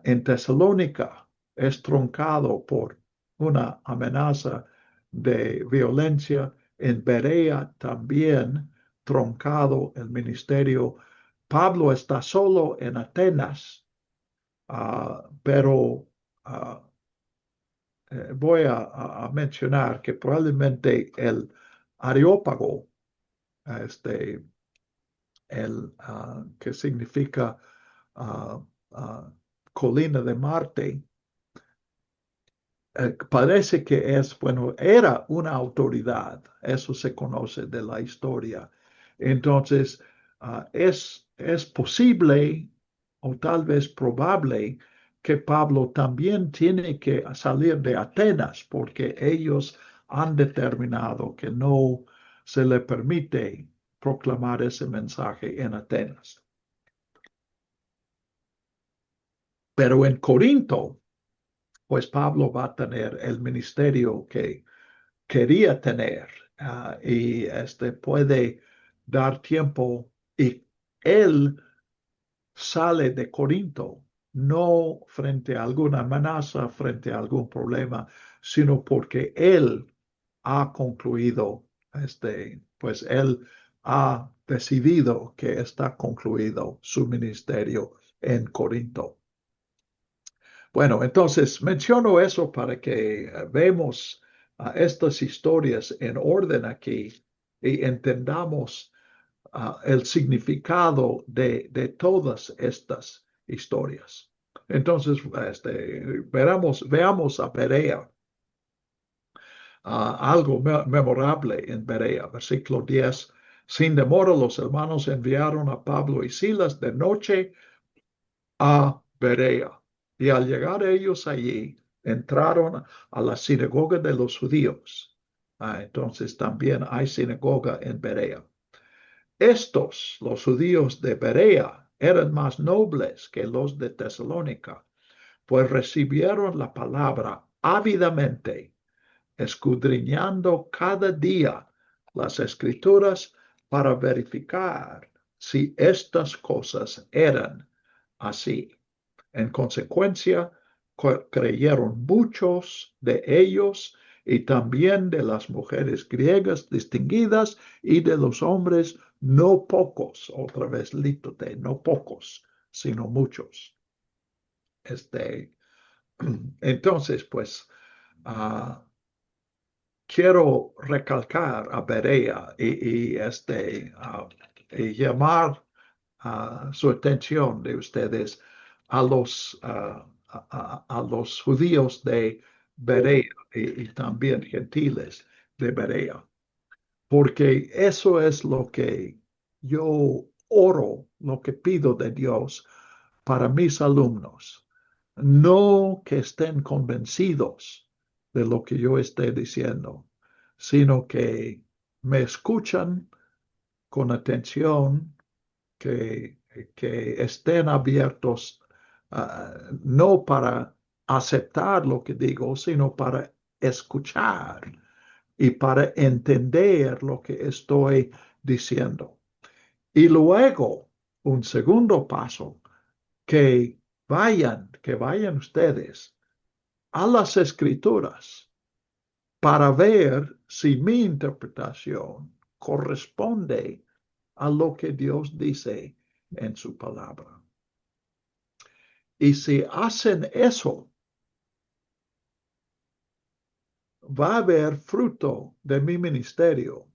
En Tesalónica es truncado por una amenaza de violencia. En Berea también truncado el ministerio. Pablo está solo en Atenas, pero voy a mencionar que probablemente el Areópago, este, que significa uh, uh, colina de Marte, parece que bueno, era una autoridad, eso se conoce de la historia. Entonces, es posible o tal vez probable que Pablo también tiene que salir de Atenas porque ellos han determinado que no se le permite proclamar ese mensaje en Atenas. Pero en Corinto, pues Pablo va a tener el ministerio que quería tener, y puede dar tiempo, y él sale de Corinto no frente a alguna amenaza, frente a algún problema, sino porque él ha concluido, pues él ha decidido que está concluido su ministerio en Corinto. Bueno, entonces menciono eso para que vemos estas historias en orden aquí y entendamos el significado de todas estas historias. Entonces, veamos a Berea, algo memorable en Berea, versículo 10. Sin demora, los hermanos enviaron a Pablo y Silas de noche a Berea. Y al llegar ellos allí, entraron a la sinagoga de los judíos. Entonces también hay sinagoga en Berea. Estos, los judíos de Berea, eran más nobles que los de Tesalónica, pues recibieron la palabra ávidamente, escudriñando cada día las escrituras para verificar si estas cosas eran así. En consecuencia, creyeron muchos de ellos y también de las mujeres griegas distinguidas y de los hombres no pocos, otra vez lítote, no pocos, sino muchos. Entonces, pues, quiero recalcar a Berea y llamar su atención de ustedes a los judíos de Berea y también gentiles de Berea, porque eso es lo que yo oro, lo que pido de Dios para mis alumnos. No que estén convencidos de lo que yo esté diciendo, sino que me escuchan con atención, que, que estén abiertos, no para aceptar lo que digo, sino para escuchar y para entender lo que estoy diciendo. Y luego, un segundo paso, que vayan ustedes a las escrituras para ver si mi interpretación corresponde a lo que Dios dice en su palabra. Y si hacen eso, va a haber fruto de mi ministerio.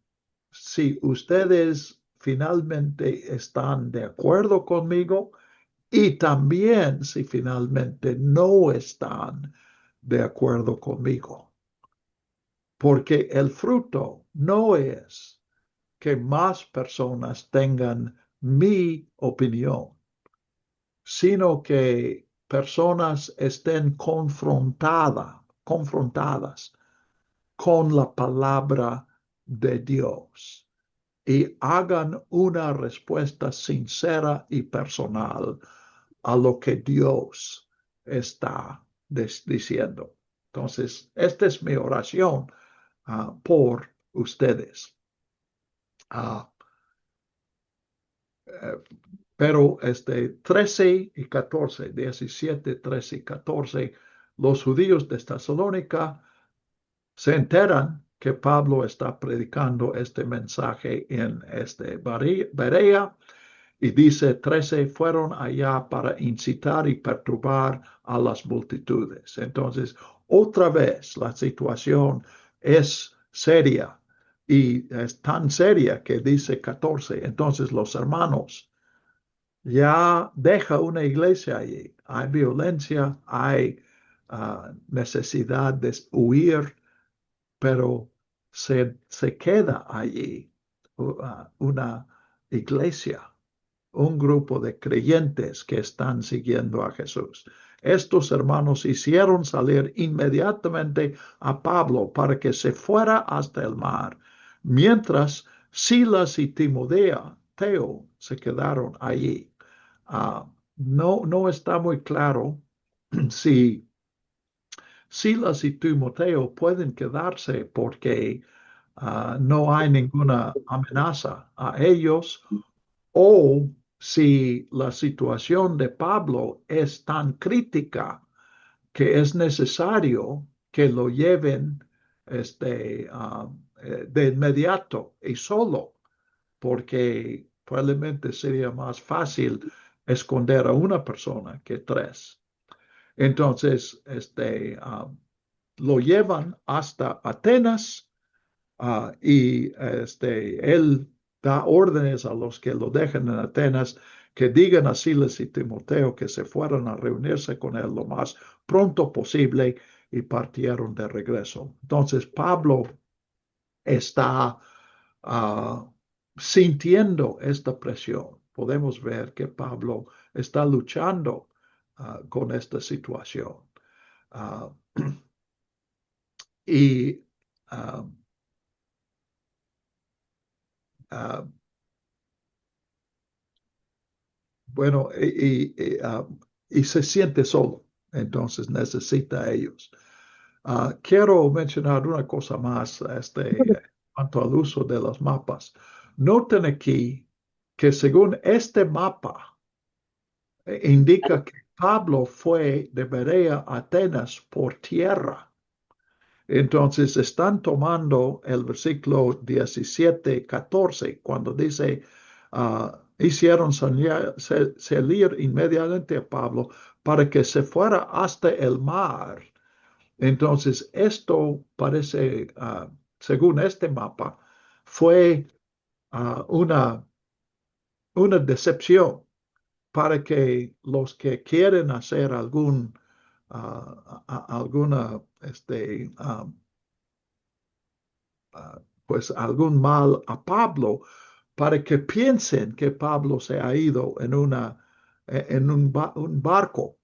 Si ustedes finalmente están de acuerdo conmigo y también si finalmente no están de acuerdo conmigo. Porque el fruto no es que más personas tengan mi opinión, sino que personas estén confrontadas con la palabra de Dios y hagan una respuesta sincera y personal a lo que Dios está diciendo. Entonces, esta es mi oración por ustedes. Pero 13 y 14, 17, 13 y 14, los judíos de Tesalónica se enteran que Pablo está predicando este mensaje en Berea, y dice 13, fueron allá para incitar y perturbar a las multitudes. Entonces, otra vez la situación es seria, y es tan seria que dice 14, entonces los hermanos ya deja una iglesia allí. Hay violencia, hay necesidad de huir, pero se queda allí una iglesia, un grupo de creyentes que están siguiendo a Jesús. Estos hermanos hicieron salir inmediatamente a Pablo para que se fuera hasta el mar, mientras Silas y Timoteo se quedaron allí. No está muy claro si Silas y Timoteo pueden quedarse porque no hay ninguna amenaza a ellos, o si la situación de Pablo es tan crítica que es necesario que lo lleven de inmediato y solo, porque probablemente sería más fácil esconder a una persona que tres. Entonces, lo llevan hasta Atenas y él da órdenes a los que lo dejan en Atenas que digan a Silas y Timoteo que se fueran a reunirse con él lo más pronto posible y partieron de regreso. Entonces Pablo está sintiendo esta presión. Podemos ver que Pablo está luchando con esta situación. Uh, y uh, uh, bueno, y se siente solo, entonces necesita a ellos. Quiero mencionar una cosa más en cuanto al uso de los mapas. Noten aquí que según este mapa, indica que Pablo fue de Berea a Atenas por tierra. Entonces están tomando el versículo 17, 14, cuando dice, hicieron salir inmediatamente a Pablo para que se fuera hasta el mar. Entonces esto parece, según este mapa, fue una decepción para que los que quieren hacer alguna, pues algún mal a Pablo, para que piensen que Pablo se ha ido en un barco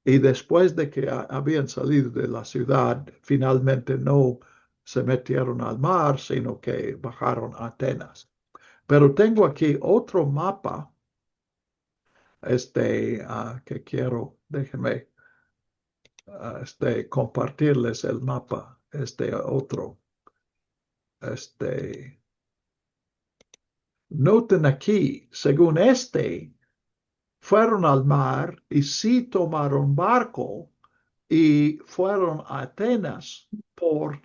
y después de que habían salido de la ciudad, finalmente no se metieron al mar, sino que bajaron a Atenas. Pero tengo aquí otro mapa, que quiero, déjenme, compartirles el mapa, otro, este, noten aquí, según fueron al mar y sí tomaron barco y fueron a Atenas por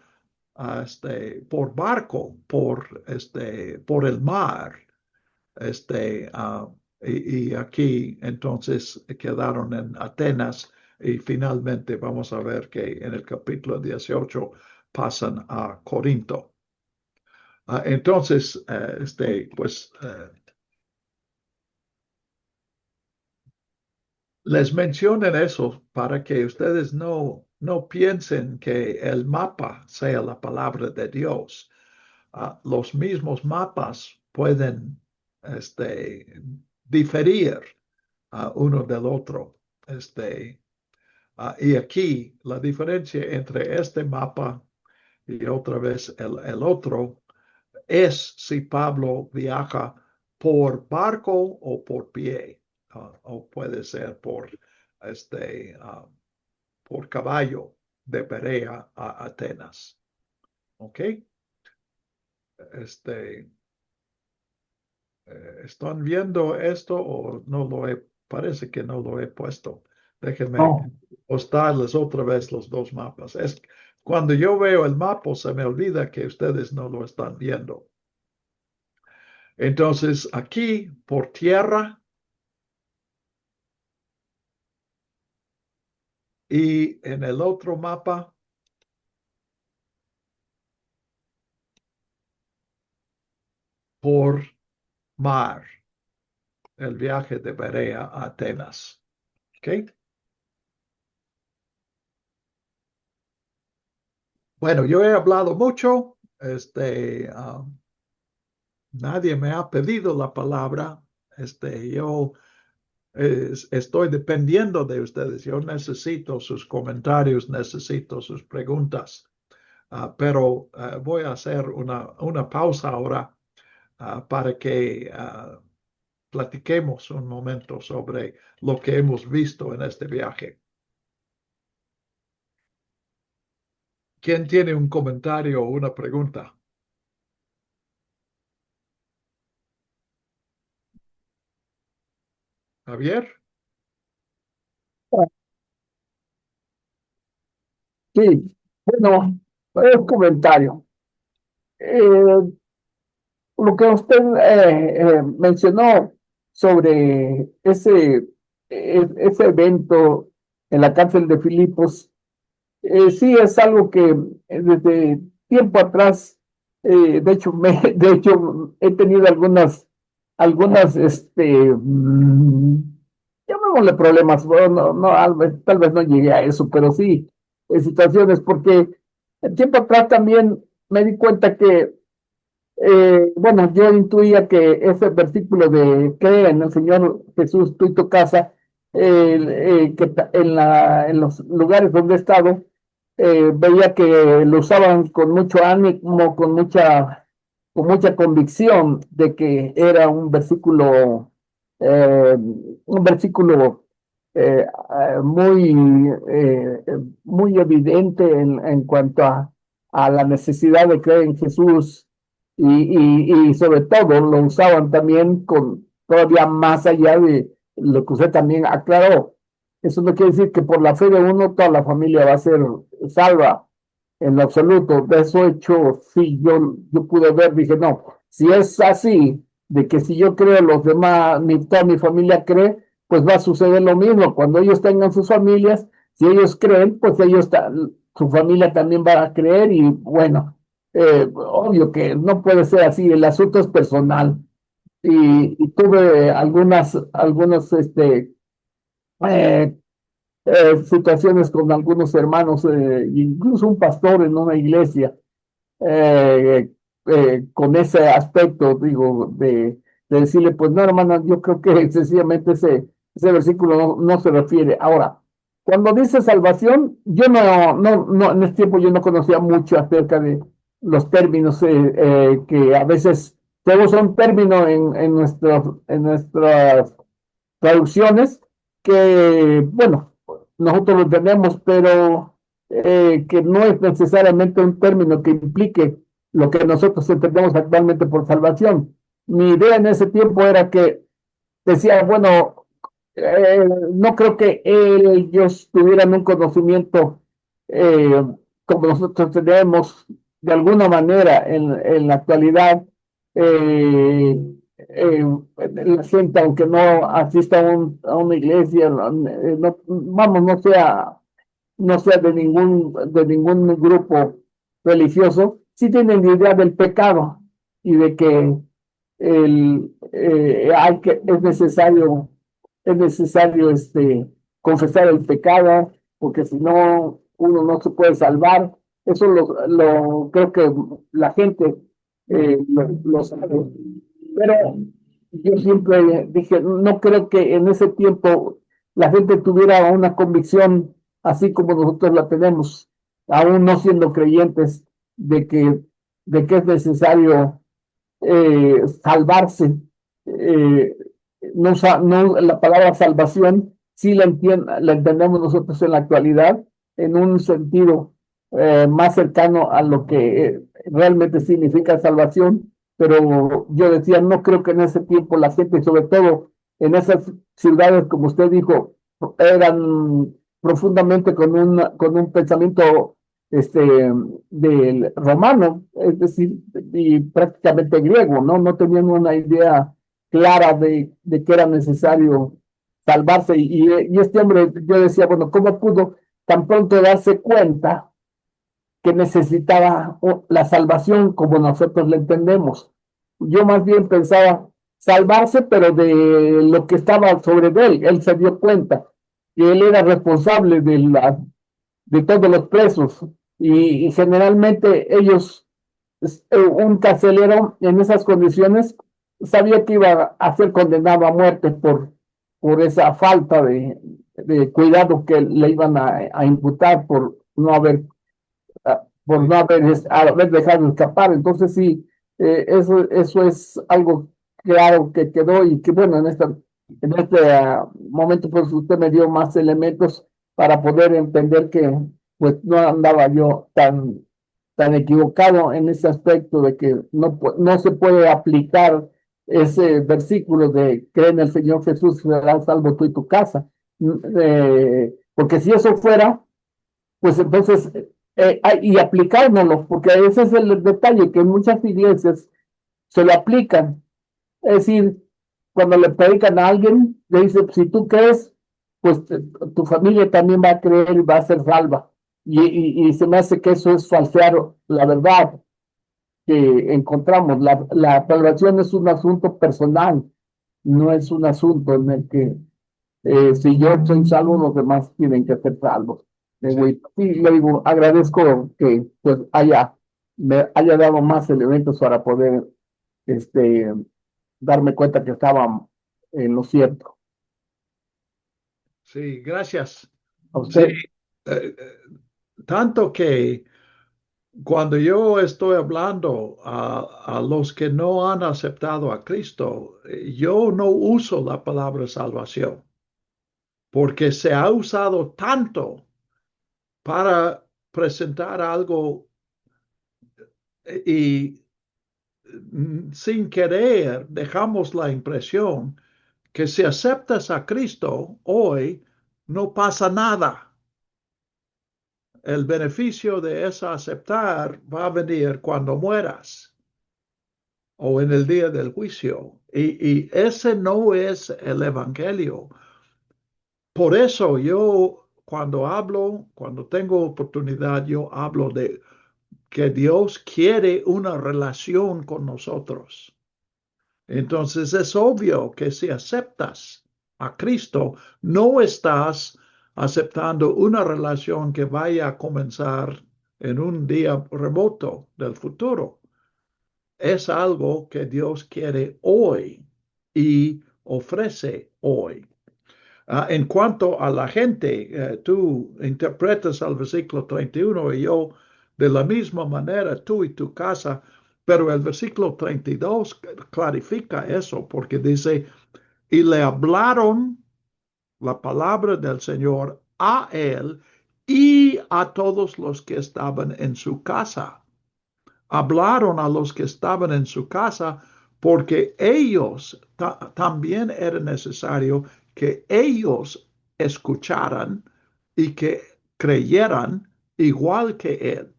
barco, por el mar. Y aquí entonces quedaron en Atenas y finalmente vamos a ver que en el capítulo 18 pasan a Corinto. Entonces, pues les mencionen eso para que ustedes no piensen que el mapa sea la palabra de Dios. Los mismos mapas pueden diferir uno del otro. Y aquí la diferencia entre este mapa y otra vez el otro es si Pablo viaja por barco o por pie, o puede ser por caballo de Berea a Atenas. ¿Ok? Este, ¿Están viendo esto o no lo he? Parece que no lo he puesto. Déjenme No, mostrarles otra vez los dos mapas. Cuando yo veo el mapa, se me olvida que ustedes no lo están viendo. Entonces, aquí por tierra y en el otro mapa por mar, el viaje de Berea a Atenas. ¿Ok? Bueno, yo he hablado mucho. Nadie me ha pedido la palabra. Yo estoy dependiendo de ustedes. Yo necesito sus comentarios, necesito sus preguntas. Pero voy a hacer una pausa ahora para que platiquemos un momento sobre lo que hemos visto en este viaje. ¿Quién tiene un comentario o una pregunta? Javier. Sí, bueno, un comentario. Eh, lo que usted mencionó sobre ese evento en la cárcel de Filipos, sí es algo que desde tiempo atrás, de hecho, de hecho, he tenido algunas, llamémosle problemas, bueno, no, tal vez no llegué a eso, pero sí, situaciones, porque el tiempo atrás también me di cuenta que, bueno, yo intuía que ese versículo de cree en el Señor Jesús, tú y tu casa, en los lugares donde he estado, veía que lo usaban con mucho ánimo, con mucha convicción de que era un versículo muy, muy evidente en cuanto a la necesidad de creer en Jesús y sobre todo lo usaban también con todavía más allá de lo que usted también aclaró. Eso no quiere decir que por la fe de uno toda la familia va a ser salva en lo absoluto. De eso hecho, sí, yo pude ver, dije, no, si es así, de que si yo creo, los demás, toda mi familia cree, pues va a suceder lo mismo. Cuando ellos tengan sus familias, si ellos creen, pues su familia también va a creer y bueno, obvio que no puede ser así, el asunto es personal. Y tuve algunas eh, situaciones con algunos hermanos, incluso un pastor en una iglesia, eh, con ese aspecto, digo, de decirle, pues no, hermana, yo creo que sencillamente ese versículo no se refiere. Ahora, cuando dice salvación, yo no, en este tiempo yo no conocía mucho acerca de los términos que a veces se usa un término en nuestras traducciones que, bueno, nosotros lo entendemos, pero que no es necesariamente un término que implique lo que nosotros entendemos actualmente por salvación. Mi idea en ese tiempo era que decía, bueno, no creo que ellos tuvieran un conocimiento eh, como nosotros tenemos de alguna manera en la actualidad. eh, la gente, aunque no asista a una iglesia, vamos, no sea de ningún grupo religioso, sí tienen idea del pecado y de que es necesario confesar el pecado, porque si no, uno no se puede salvar. Eso creo que la gente lo sabe. Pero yo siempre dije, no creo que en ese tiempo la gente tuviera una convicción así como nosotros la tenemos, aún no siendo creyentes, de que, de que es necesario salvarse. Eh, no, la palabra salvación sí la entendemos nosotros en la actualidad en un sentido más cercano a lo que realmente significa salvación, pero yo decía, no creo que en ese tiempo la gente, sobre todo en esas ciudades, como usted dijo, eran profundamente con un pensamiento del romano, es decir, y prácticamente griego, ¿no? No tenían una idea clara de que era necesario salvarse. Y este hombre, yo decía, bueno, ¿cómo pudo tan pronto darse cuenta que necesitaba la salvación como nosotros la entendemos? Yo más bien pensaba salvarse, pero de lo que estaba sobre él. Él se dio cuenta que él era responsable de todos los presos y generalmente ellos, un carcelero en esas condiciones sabía que iba a ser condenado a muerte por esa falta de cuidado que le iban a imputar por no haber dejado escapar. Entonces sí, eso es algo claro que quedó y que bueno, en este momento pues usted me dio más elementos para poder entender que pues no andaba yo tan equivocado en ese aspecto de que no se puede aplicar ese versículo de cree en el Señor Jesús, serás salvo tú y tu casa. Porque si eso fuera, pues entonces, y aplicárnoslo, porque ese es el detalle, que en muchas iglesias se lo aplican. Es decir, cuando le predican a alguien, le dice, si tú crees, pues tu familia también va a creer y va a ser salva. Y se me hace que eso es falsear la verdad que encontramos. La salvación es un asunto personal, no es un asunto en el que si yo soy salvo, los demás tienen que ser salvos. Sí, Y le digo, agradezco que pues me haya dado más elementos para poder este, darme cuenta que estaba en lo cierto. sí, gracias. A Sí, usted, tanto que cuando yo estoy hablando a los que no han aceptado a Cristo, yo no uso la palabra salvación, porque se ha usado tanto para presentar algo y sin querer dejamos la impresión que si aceptas a Cristo hoy, no pasa nada. El beneficio de esa aceptar va a venir cuando mueras o en el día del juicio. Y ese no es el Evangelio. Por eso yo cuando hablo, cuando tengo oportunidad, yo hablo de que Dios quiere una relación con nosotros. Entonces es obvio que si aceptas a Cristo, no estás aceptando una relación que vaya a comenzar en un día remoto del futuro. Es algo que Dios quiere hoy y ofrece hoy. En cuanto a la gente, tú interpretas al versículo 31 y yo de la misma manera, tú y tu casa, pero el versículo 32 clarifica eso porque dice, y le hablaron la palabra del Señor a él y a todos los que estaban en su casa. Hablaron a los que estaban en su casa porque ellos también era necesario que ellos escucharan y que creyeran igual que él.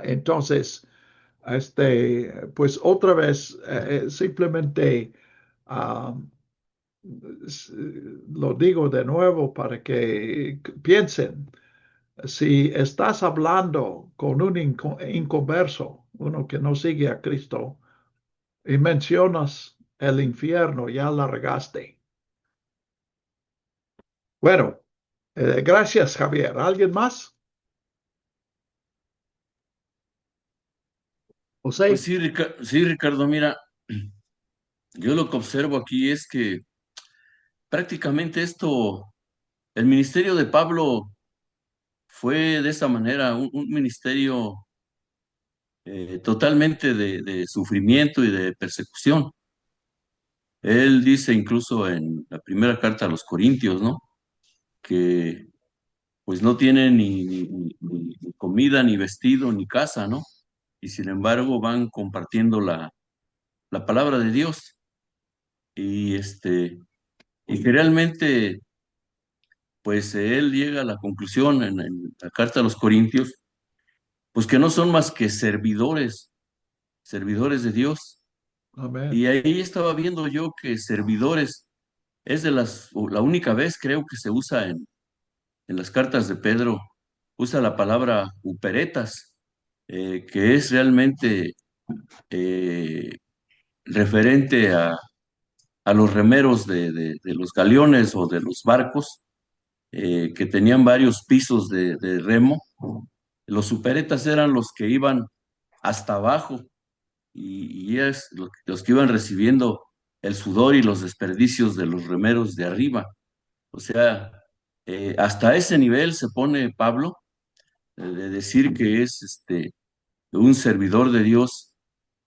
Entonces, pues otra vez, simplemente uh, lo digo de nuevo para que piensen. Si estás hablando con un inconverso, uno que no sigue a Cristo, y mencionas el infierno, ya la regaste. Bueno, gracias, Javier. ¿Alguien más? Pues José. sí, sí, Ricardo, mira, yo lo que observo aquí es que prácticamente el ministerio de Pablo fue de esa manera, un ministerio totalmente de sufrimiento y de persecución. Él dice incluso en la primera carta a los Corintios, ¿no? Que pues no tiene ni comida, ni vestido, ni casa, ¿no? Y sin embargo van compartiendo la palabra de Dios. Y y que realmente, pues él llega a la conclusión en la carta a los Corintios, pues que no son más que servidores de Dios. Amén. Y ahí estaba viendo yo que servidores es la única vez creo que se usa en las cartas de Pedro, usa la palabra uperetas, que es realmente eh, referente a los remeros de los galeones o de los barcos, que tenían varios pisos de remo. Los superetas eran los que iban hasta abajo y es los que iban recibiendo el sudor y los desperdicios de los remeros de arriba. O sea, hasta ese nivel se pone Pablo, de decir que es un servidor de Dios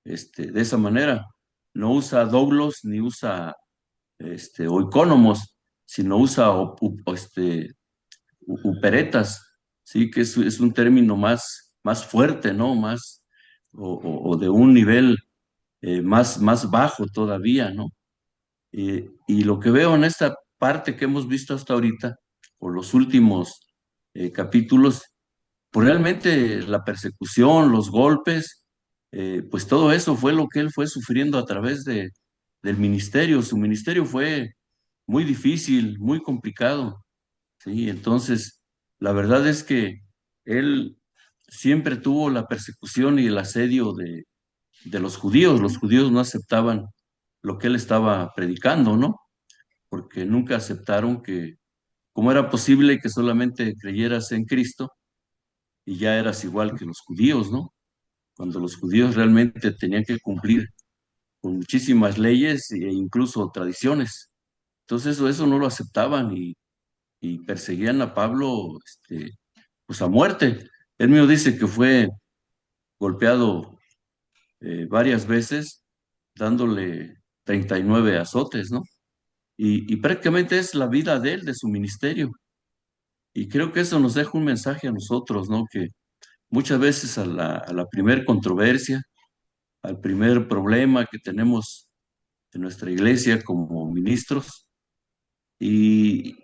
de esa manera. No usa doblos ni usa oikónomos, sino usa uperetas, sí, que es un término más fuerte, ¿no? Más, o de un nivel más bajo todavía, ¿no? Y lo que veo en esta parte que hemos visto hasta ahorita, por los últimos capítulos, pues realmente la persecución, los golpes, pues todo eso fue lo que él fue sufriendo a través del ministerio. Su ministerio fue muy difícil, muy complicado, ¿sí? Entonces, la verdad es que él siempre tuvo la persecución y el asedio de los judíos. Los judíos no aceptaban lo que él estaba predicando, ¿no? Porque nunca aceptaron que, cómo era posible que solamente creyeras en Cristo y ya eras igual que los judíos, ¿no? Cuando los judíos realmente tenían que cumplir con muchísimas leyes e incluso tradiciones. Entonces eso no lo aceptaban y perseguían a Pablo, pues a muerte. Él mismo dice que fue golpeado varias veces, dándole 39 azotes, ¿no? Y prácticamente es la vida de él, de su ministerio. Y creo que eso nos deja un mensaje a nosotros, ¿no? Que muchas veces a la primer controversia, al primer problema que tenemos en nuestra iglesia como ministros, y,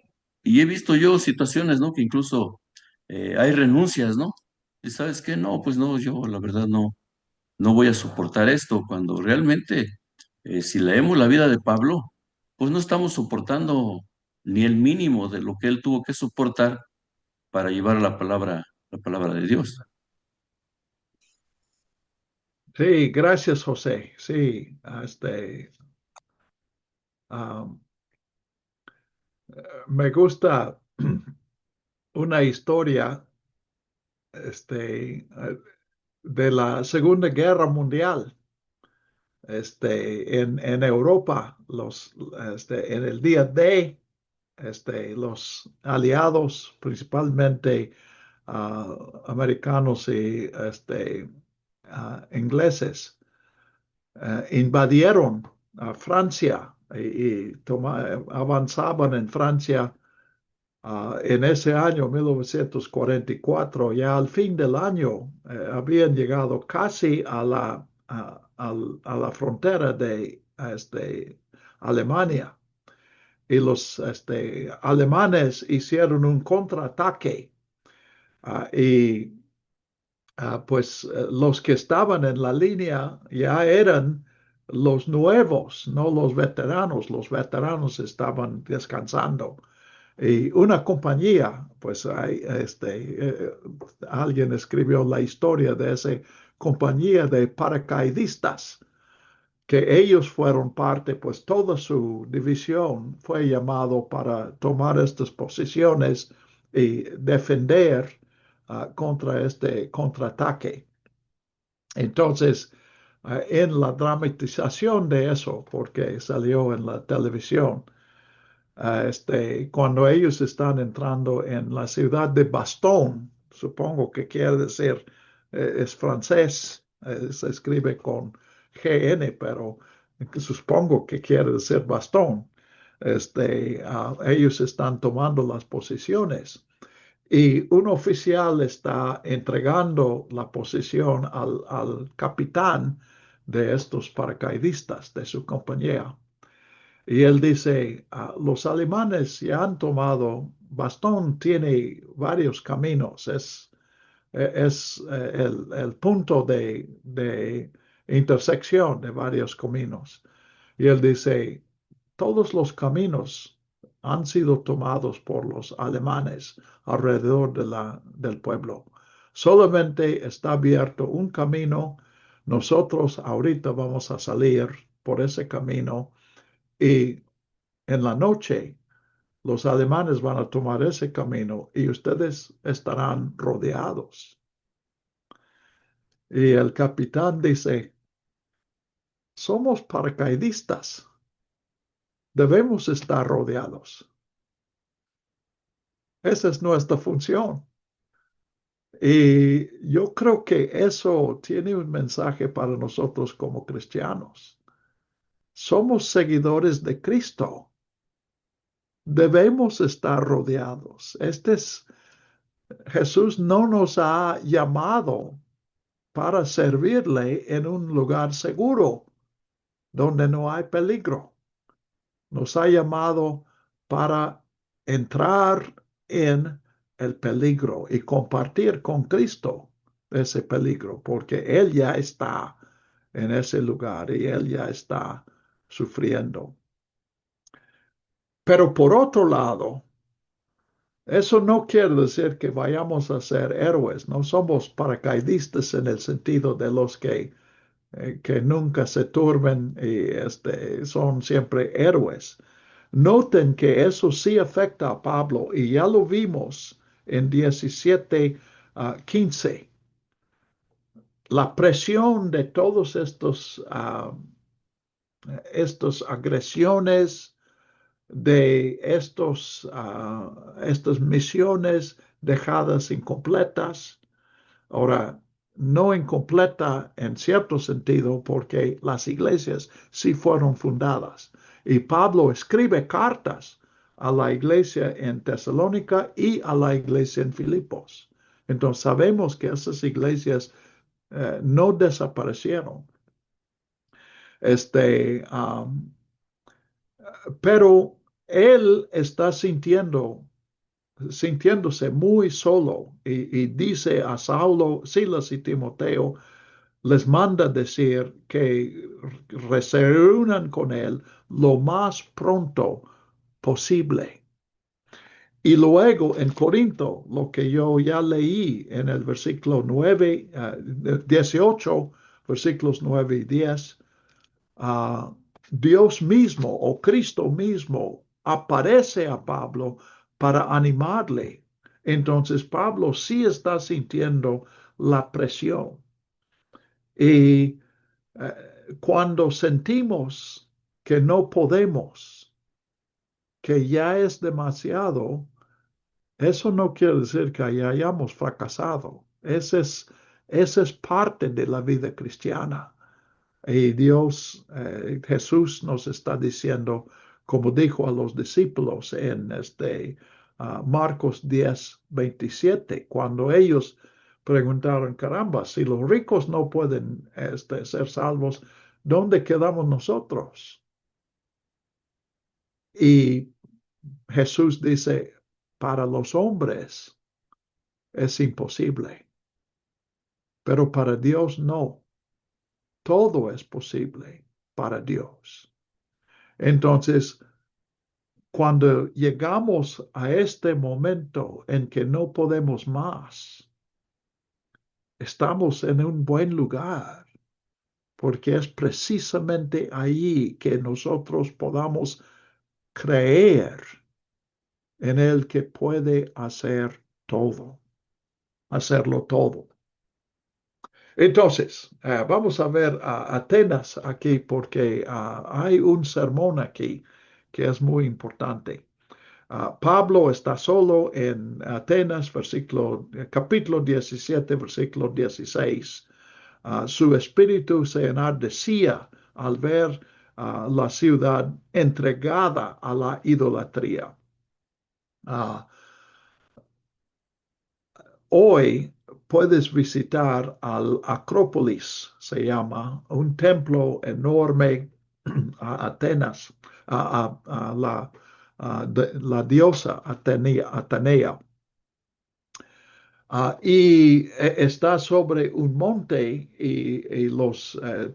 y he visto yo situaciones, ¿no? Que incluso hay renuncias, ¿no? Y sabes qué, no, pues no, yo la verdad no voy a soportar esto, cuando realmente, si leemos la vida de Pablo, pues no estamos soportando ni el mínimo de lo que él tuvo que soportar para llevar la palabra de Dios. Sí, gracias, José. Sí, um, me gusta una historia de la Segunda Guerra Mundial. En Europa, en el día D, los aliados, principalmente americanos y ingleses, invadieron a Francia y avanzaban en Francia en ese año 1944. Ya al fin del año habían llegado casi a la frontera de Alemania y los alemanes hicieron un contraataque y pues los que estaban en la línea ya eran los nuevos, no los veteranos. Los veteranos estaban descansando. Y una compañía, pues alguien escribió la historia de esa compañía de paracaidistas, que ellos fueron parte, pues toda su división fue llamado para tomar estas posiciones y defender contra este contraataque. Entonces, en la dramatización de eso, porque salió en la televisión, cuando ellos están entrando en la ciudad de Bastogne, supongo que quiere decir, es francés, se escribe con GN, pero supongo que quiere decir Bastogne. Ellos están tomando las posiciones y un oficial está entregando la posición al capitán de estos paracaidistas de su compañía. Y él dice, los alemanes ya han tomado, Bastón tiene varios caminos, es el punto de intersección de varios caminos. Y él dice, todos los caminos han sido tomados por los alemanes alrededor del pueblo. Solamente está abierto un camino. Nosotros ahorita vamos a salir por ese camino y en la noche los alemanes van a tomar ese camino y ustedes estarán rodeados. Y el capitán dice, somos paracaidistas, debemos estar rodeados. Esa es nuestra función. Y yo creo que eso tiene un mensaje para nosotros como cristianos. Somos seguidores de Cristo. Debemos estar rodeados. Este es Jesús no nos ha llamado para servirle en un lugar seguro, donde no hay peligro. Nos ha llamado para entrar en el peligro y compartir con Cristo ese peligro, porque Él ya está en ese lugar y Él ya está sufriendo. Pero por otro lado, eso no quiere decir que vayamos a ser héroes. No somos paracaidistas en el sentido de los que nunca se turben y son siempre héroes. Noten que eso sí afecta a Pablo y ya lo vimos en 17, 15. La presión de todos estos agresiones, de estas misiones dejadas incompletas. Ahora, no incompleta en cierto sentido porque las iglesias sí fueron fundadas. Y Pablo escribe cartas a la iglesia en Tesalónica y a la iglesia en Filipos. Entonces sabemos que esas iglesias no desaparecieron. Este, um, pero él está sintiéndose muy solo y dice a Saulo, Silas y Timoteo, les manda decir que se reúnan con él lo más pronto posible. Y luego en Corinto, lo que yo ya leí en el versículo 9, 18, versículos 9 y 10, Dios mismo o Cristo mismo aparece a Pablo para animarle. Entonces Pablo sí está sintiendo la presión. Y cuando sentimos que no podemos, que ya es demasiado, eso no quiere decir que hayamos fracasado. Esa es parte de la vida cristiana. Y Dios, Jesús nos está diciendo, como dijo a los discípulos en Marcos 10:27, cuando ellos preguntaron, caramba, si los ricos no pueden ser salvos, ¿dónde quedamos nosotros? Y Jesús dice, para los hombres es imposible, pero para Dios no. Todo es posible para Dios. Entonces, cuando llegamos a este momento en que no podemos más, estamos en un buen lugar, porque es precisamente ahí que nosotros podamos creer en el que puede hacer todo, hacerlo todo. Entonces, vamos a ver a Atenas aquí porque hay un sermón aquí que es muy importante. Pablo está solo en Atenas, capítulo 17, versículo 16. Su espíritu se enardecía al ver la ciudad entregada a la idolatría. Hoy puedes visitar al Acrópolis, se llama, un templo enorme a Atenas, la diosa Atenea. Y está sobre un monte y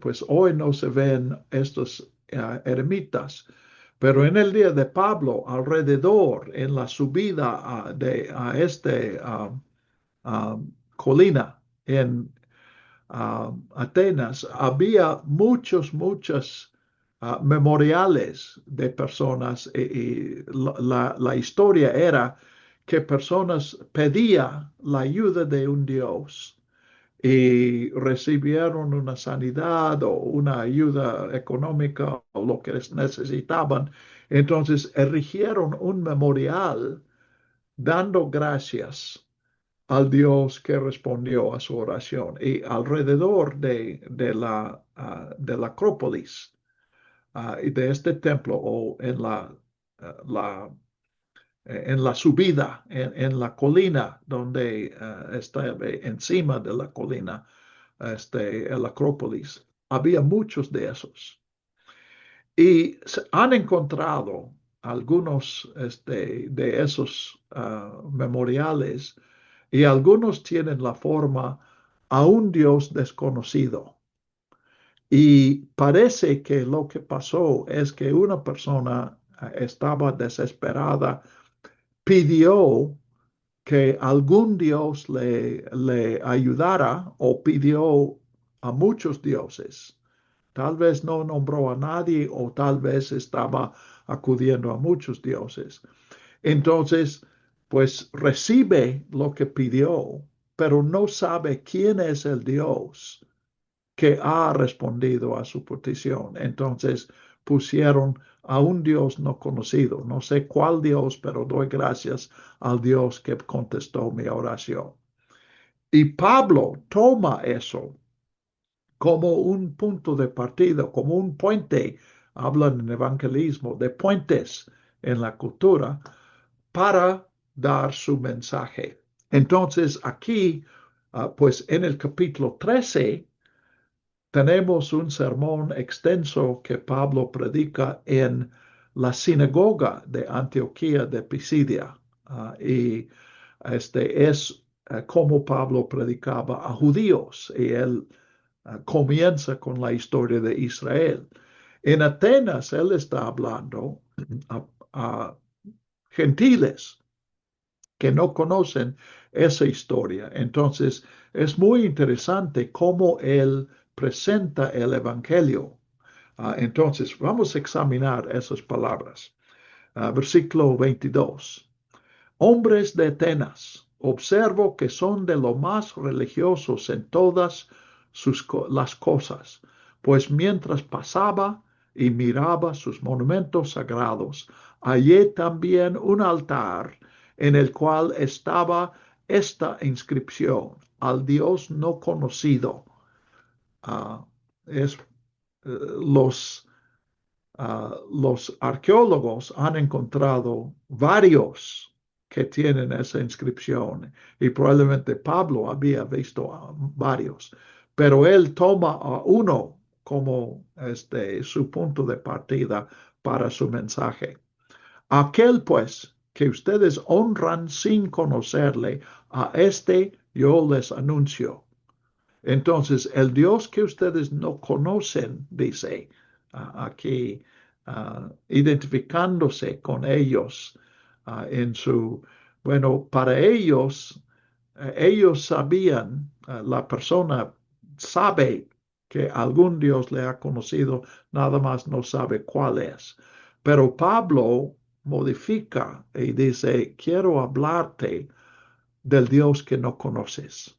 pues hoy no se ven estos ermitas, pero en el día de Pablo, alrededor, en la subida a colina en Atenas, había muchos memoriales de personas y la historia era que personas pedían la ayuda de un Dios y recibieron una sanidad o una ayuda económica o lo que necesitaban. Entonces erigieron un memorial dando gracias al Dios que respondió a su oración. Y alrededor de la Acrópolis y de este templo o en la en la subida, en la colina, donde está encima de la colina, el Acrópolis. Había muchos de esos. Y han encontrado algunos de esos memoriales y algunos tienen la forma a un Dios desconocido. Y parece que lo que pasó es que una persona estaba desesperada, pidió que algún Dios le ayudara o pidió a muchos dioses. Tal vez no nombró a nadie o tal vez estaba acudiendo a muchos dioses. Entonces, pues recibe lo que pidió, pero no sabe quién es el Dios que ha respondido a su petición. Entonces pusieron a un Dios no conocido. No sé cuál Dios, pero doy gracias al Dios que contestó mi oración. Y Pablo toma eso como un punto de partida, como un puente. Hablan en evangelismo de puentes en la cultura para dar su mensaje. Entonces aquí, pues en el capítulo 13, tenemos un sermón extenso que Pablo predica en la sinagoga de Antioquía de Pisidia. Y este es como Pablo predicaba a judíos y él comienza con la historia de Israel. En Atenas él está hablando a gentiles que no conocen esa historia. Entonces, es muy interesante cómo él presenta el Evangelio. Entonces, vamos a examinar esas palabras. Versículo 22. Hombres de Atenas, observo que son de lo más religiosos en todas las cosas, pues mientras pasaba y miraba sus monumentos sagrados, hallé también un altar en el cual estaba esta inscripción: al Dios no conocido. Es los los arqueólogos han encontrado varios que tienen esa inscripción y probablemente Pablo había visto varios, pero él toma a uno como su punto de partida para su mensaje. Aquel pues que ustedes honran sin conocerle, a este yo les anuncio. Entonces, el Dios que ustedes no conocen, dice aquí, identificándose con ellos en su, bueno, para ellos, ellos sabían, la persona sabe que algún Dios le ha conocido, nada más no sabe cuál es. Pero Pablo modifica y dice, quiero hablarte del Dios que no conoces.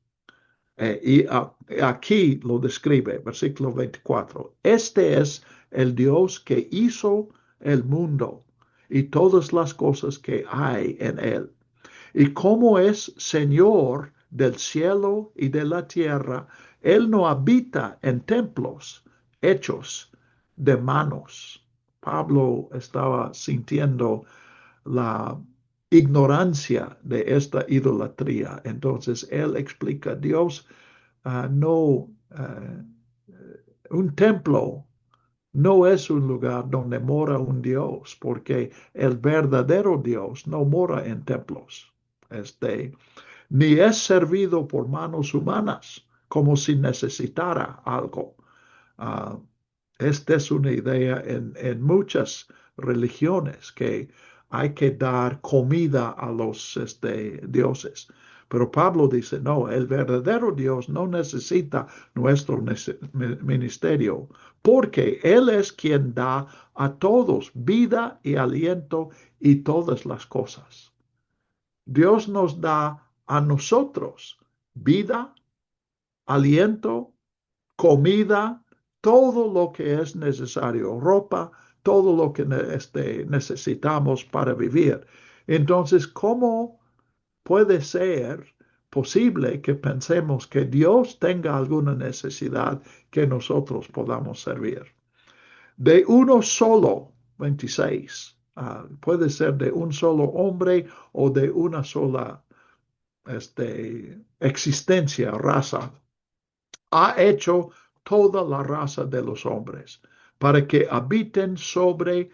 Y aquí lo describe, versículo 24. Este es el Dios que hizo el mundo y todas las cosas que hay en él. Y como es Señor del cielo y de la tierra, él no habita en templos hechos de manos. Pablo estaba sintiendo la ignorancia de esta idolatría. Entonces él explica, Dios no, un templo no es un lugar donde mora un Dios, porque el verdadero Dios no mora en templos. Ni es servido por manos humanas, como si necesitara algo. Uh, Esta es una idea en muchas religiones, que hay que dar comida a los dioses. Pero Pablo dice, no, el verdadero Dios no necesita nuestro ministerio, porque Él es quien da a todos vida y aliento y todas las cosas. Dios nos da a nosotros vida, aliento, comida, todo lo que es necesario, ropa, todo lo que necesitamos para vivir. Entonces, ¿cómo puede ser posible que pensemos que Dios tenga alguna necesidad que nosotros podamos servir? De uno solo, 26, puede ser de un solo hombre o de una sola existencia, raza. Ha hecho toda la raza de los hombres para que habiten sobre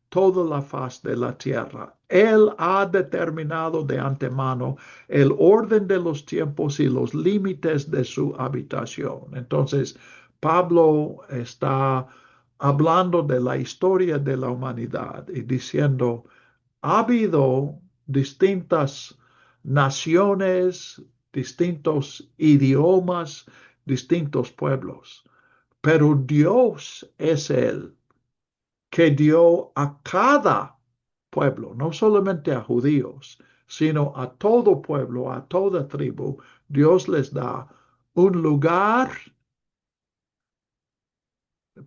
toda la faz de la tierra. Él ha determinado de antemano el orden de los tiempos y los límites de su habitación. Entonces, Pablo está hablando de la historia de la humanidad y diciendo, ha habido distintas naciones, distintos idiomas, distintos pueblos, pero Dios es el que dio a cada pueblo, no solamente a judíos, sino a todo pueblo, a toda tribu, Dios les da un lugar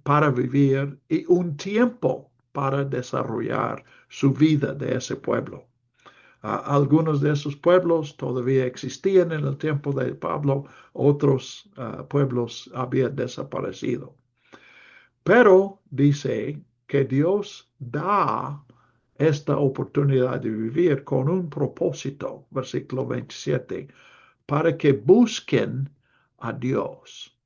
para vivir y un tiempo para desarrollar su vida de ese pueblo. Algunos de esos pueblos todavía existían en el tiempo de Pablo, otros pueblos habían desaparecido. Pero dice que Dios da esta oportunidad de vivir con un propósito, versículo 27, para que busquen a Dios.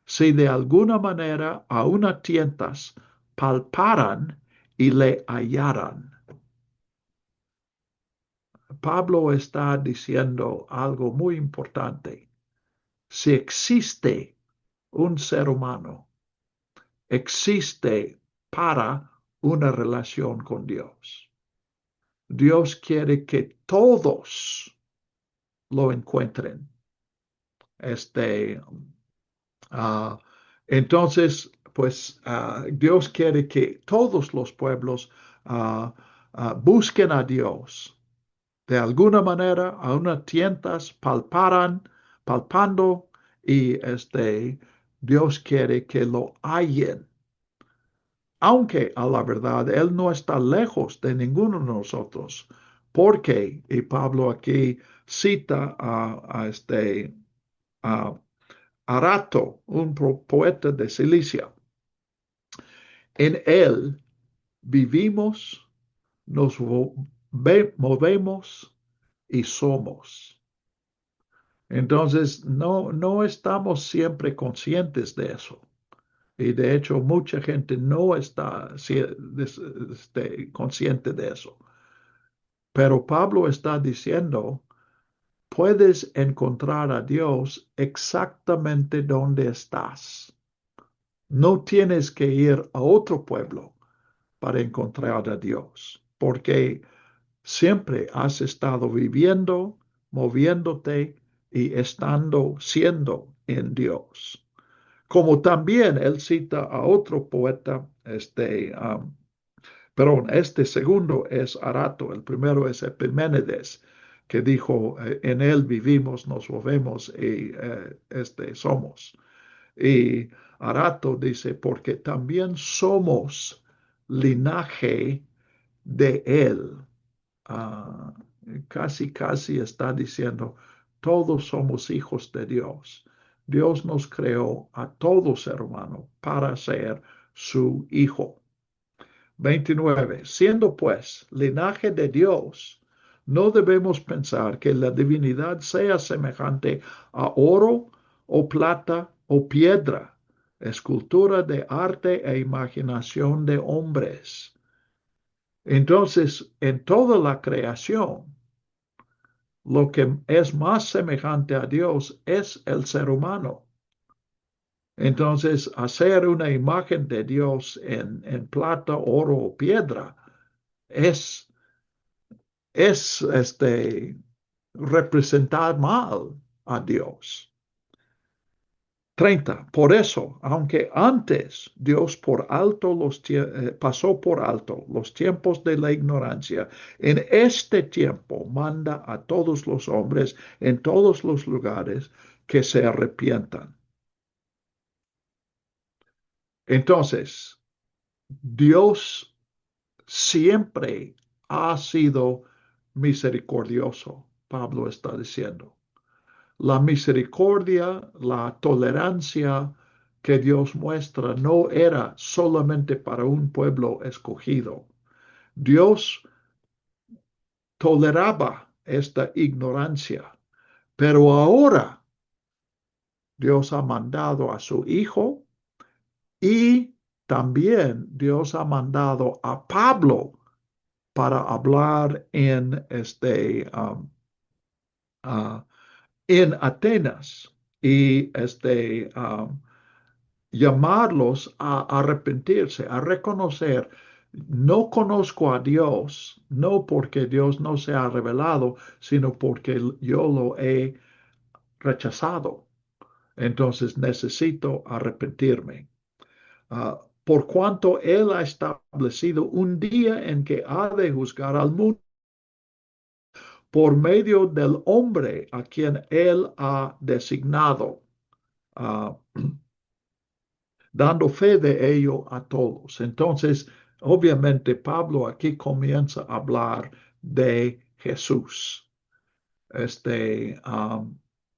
Si de alguna manera a una tientas palparan y le hallaran. Pablo está diciendo algo muy importante. Si existe un ser humano, existe para una relación con Dios. Dios quiere que todos lo encuentren. Uh, entonces, pues Dios quiere que todos los pueblos busquen a Dios. De alguna manera, a unas tientas palpando, y Dios quiere que lo hallen. Aunque a la verdad Él no está lejos de ninguno de nosotros, porque, y Pablo aquí cita a Arato, un poeta de Cilicia. En Él vivimos, nos movemos y somos. Entonces, no estamos siempre conscientes de eso. Y de hecho, mucha gente no está consciente de eso. Pero Pablo está diciendo, puedes encontrar a Dios exactamente donde estás. No tienes que ir a otro pueblo para encontrar a Dios, porque siempre has estado viviendo, moviéndote y siendo en Dios. Como también él cita a otro poeta, este segundo es Arato, el primero es Epiménides, que dijo, en él vivimos, nos movemos y somos. Y Arato dice, porque también somos linaje de él. Uh, casi está diciendo, todos somos hijos de Dios. Dios nos creó a todo ser humano para ser su hijo. 29. Siendo pues linaje de Dios, no debemos pensar que la divinidad sea semejante a oro o plata o piedra, escultura de arte e imaginación de hombres. Entonces, en toda la creación, lo que es más semejante a Dios es el ser humano. Entonces, hacer una imagen de Dios en plata, oro o piedra es representar mal a Dios. 30. Por eso, aunque antes Dios pasó por alto los tiempos de la ignorancia, en este tiempo manda a todos los hombres en todos los lugares que se arrepientan. Entonces, Dios siempre ha sido misericordioso, Pablo está diciendo. La misericordia, la tolerancia que Dios muestra no era solamente para un pueblo escogido. Dios toleraba esta ignorancia, pero ahora Dios ha mandado a su Hijo y también Dios ha mandado a Pablo para hablar uh, en Atenas y llamarlos a arrepentirse, a reconocer, no conozco a Dios, no porque Dios no se ha revelado, sino porque yo lo he rechazado. Entonces necesito arrepentirme. Por cuanto Él ha establecido un día en que ha de juzgar al mundo por medio del hombre a quien Él ha designado, uh, dando fe de ello a todos. Entonces, obviamente, Pablo aquí comienza a hablar de Jesús.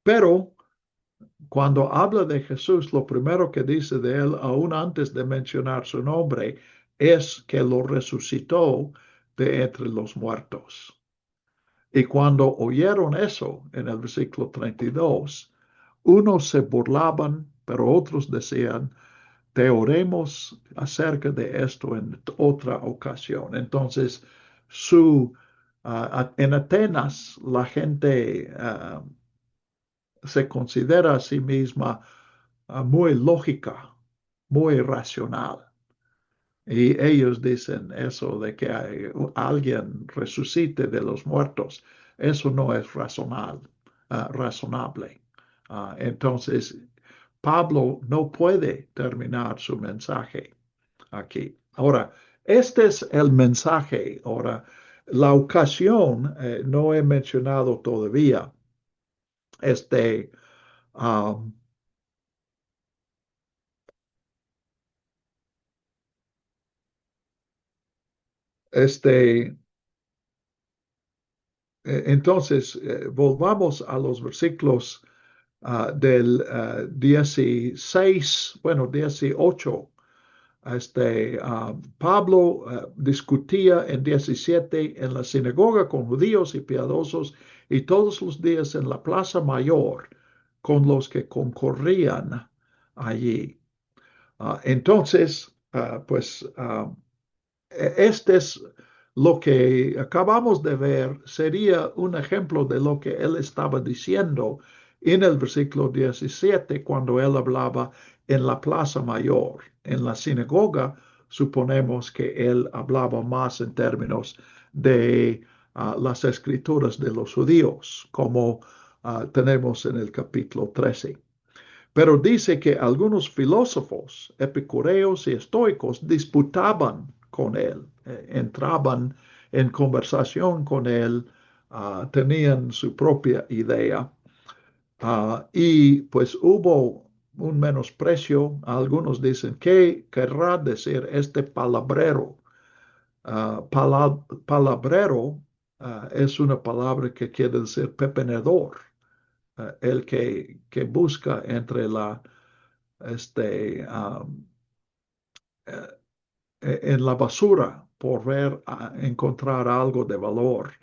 Pero cuando habla de Jesús, lo primero que dice de él, aún antes de mencionar su nombre, es que lo resucitó de entre los muertos. Y cuando oyeron eso, en el versículo 32, unos se burlaban, pero otros decían, te oremos acerca de esto en otra ocasión. Entonces, en Atenas, la gente se considera a sí misma muy lógica, muy racional. Y ellos dicen eso de que alguien resucite de los muertos. Eso no es razonable. Entonces, Pablo no puede terminar su mensaje aquí. Ahora, este es el mensaje. Ahora, la ocasión no he mencionado todavía. Este, um, entonces, volvamos a los versículos del 16, bueno, 18. Pablo discutía en 17 en la sinagoga con judíos y piadosos y todos los días en la plaza mayor con los que concurrían allí. Entonces, pues este es lo que acabamos de ver, sería un ejemplo de lo que él estaba diciendo en el versículo 17 cuando él hablaba en la plaza mayor. En la sinagoga suponemos que él hablaba más en términos de las escrituras de los judíos, como tenemos en el capítulo 13. Pero dice que algunos filósofos, epicureos y estoicos disputaban con él, entraban en conversación con él, tenían su propia idea, y pues hubo un menosprecio. Algunos dicen, ¿qué querrá decir este palabrero? Palabrero es una palabra que quiere decir pepenador, el que busca entre eh, en la basura por encontrar algo de valor.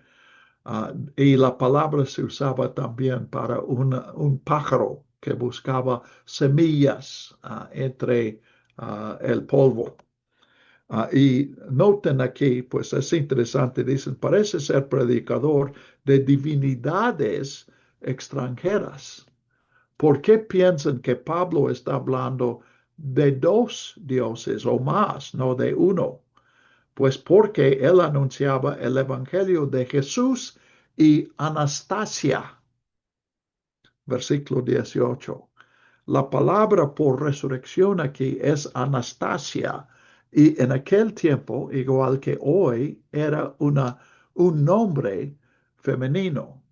Y la palabra se usaba también para un pájaro que buscaba semillas entre el polvo. Y noten aquí, pues es interesante, dicen, parece ser predicador de divinidades extranjeras. ¿Por qué piensan que Pablo está hablando de dos dioses o más, no de uno? Pues porque él anunciaba el Evangelio de Jesús y Anastasia. Versículo 18. La palabra por resurrección aquí es Anastasia y en aquel tiempo, igual que hoy, era un nombre femenino.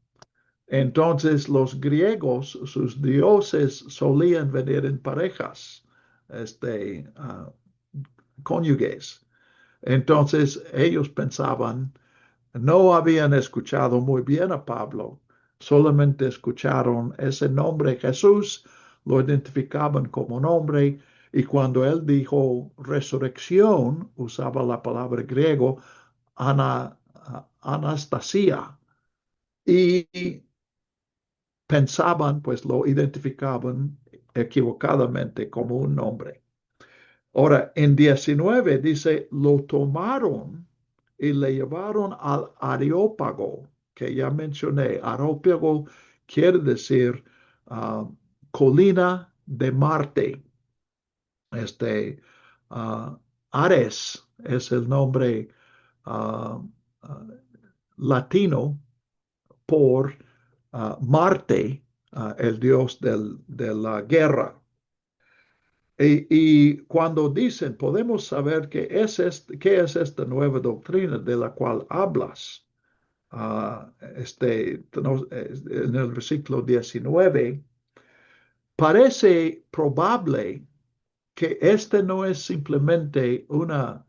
Entonces los griegos, sus dioses solían venir en parejas, cónyuges. Entonces ellos pensaban, no habían escuchado muy bien a Pablo, solamente escucharon ese nombre Jesús, lo identificaban como nombre y cuando él dijo resurrección, usaba la palabra griego Anastasia, y pensaban, pues lo identificaban equivocadamente como un nombre. Ahora, en 19 dice, lo tomaron y le llevaron al Areópago, que ya mencioné. Areópago quiere decir colina de Marte. Uh, Ares es el nombre uh, uh, latino por Marte, el dios de la guerra. Y cuando dicen, podemos saber qué es esta nueva doctrina de la cual hablas. En el versículo 19, parece probable que este no es simplemente uh,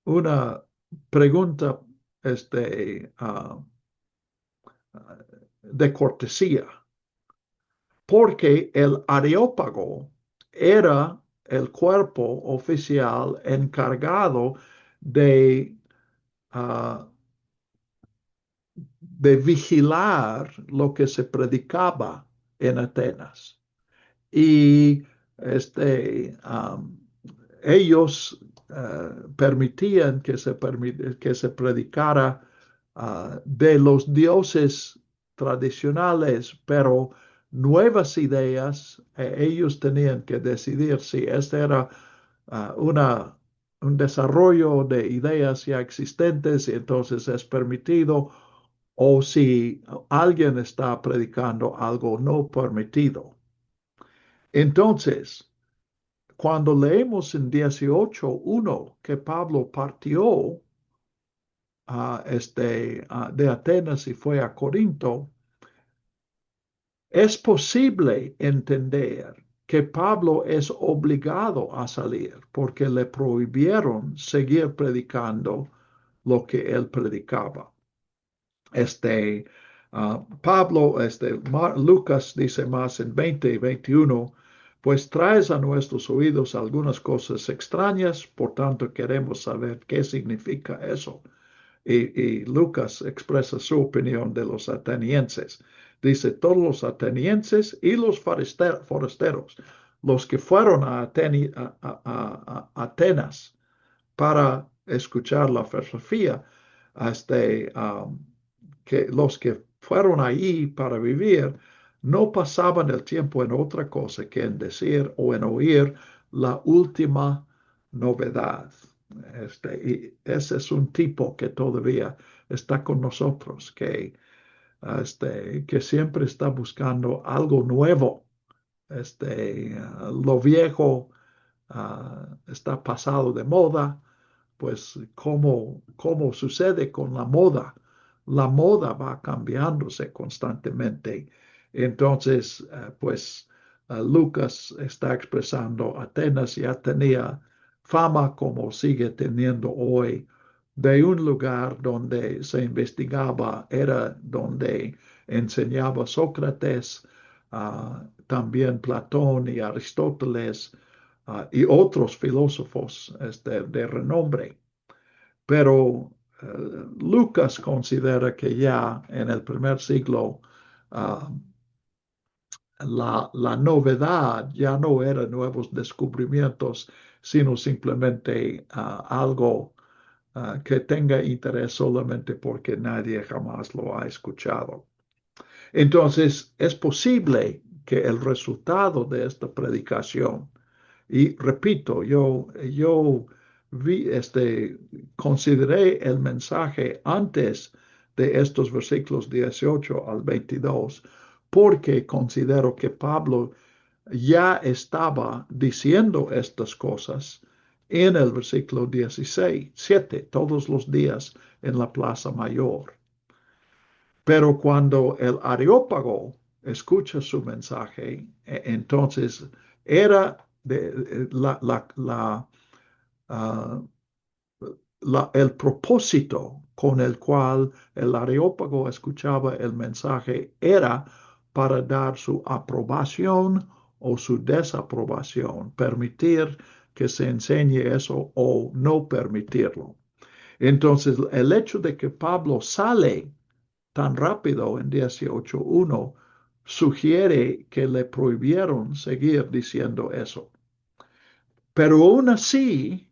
una pregunta de cortesía, porque el Areópago era el cuerpo oficial encargado de, uh, de vigilar lo que se predicaba en Atenas. Y ellos permitían que se predicara de los dioses tradicionales, pero nuevas ideas, ellos tenían que decidir si este era un desarrollo de ideas ya existentes y entonces es permitido, o si alguien está predicando algo no permitido. Entonces, cuando leemos en 18:1 que Pablo partió de Atenas y fue a Corinto, es posible entender que Pablo es obligado a salir porque le prohibieron seguir predicando lo que él predicaba. Pablo, Lucas dice más en 20 y 21, pues traes a nuestros oídos algunas cosas extrañas, por tanto queremos saber qué significa eso. Y Lucas expresa su opinión de los atenienses. Dice, todos los atenienses y los forasteros, los que fueron a Atenas para escuchar la filosofía, que los que fueron allí para vivir no pasaban el tiempo en otra cosa que en decir o en oír la última novedad. Y ese es un tipo que todavía está con nosotros, que siempre está buscando algo nuevo. Lo viejo está pasado de moda, pues como sucede con la moda va cambiándose constantemente. Entonces, pues Lucas está expresando, Atenas ya tenía fama como sigue teniendo hoy, de un lugar donde se investigaba, era donde enseñaba Sócrates, también Platón y Aristóteles, y otros filósofos de renombre. Pero Lucas considera que ya en el primer siglo la novedad ya no era nuevos descubrimientos, sino simplemente algo que tenga interés solamente porque nadie jamás lo ha escuchado. Entonces, es posible que el resultado de esta predicación, y repito, yo consideré el mensaje antes de estos versículos 18 al 22, porque considero que Pablo ya estaba diciendo estas cosas en el versículo 16, 7, todos los días en la plaza mayor. Pero cuando el Areópago escucha su mensaje, entonces era el propósito con el cual el Areópago escuchaba el mensaje era para dar su aprobación o su desaprobación, permitir que se enseñe eso o no permitirlo. Entonces, el hecho de que Pablo sale tan rápido en 18:1 sugiere que le prohibieron seguir diciendo eso. Pero aún así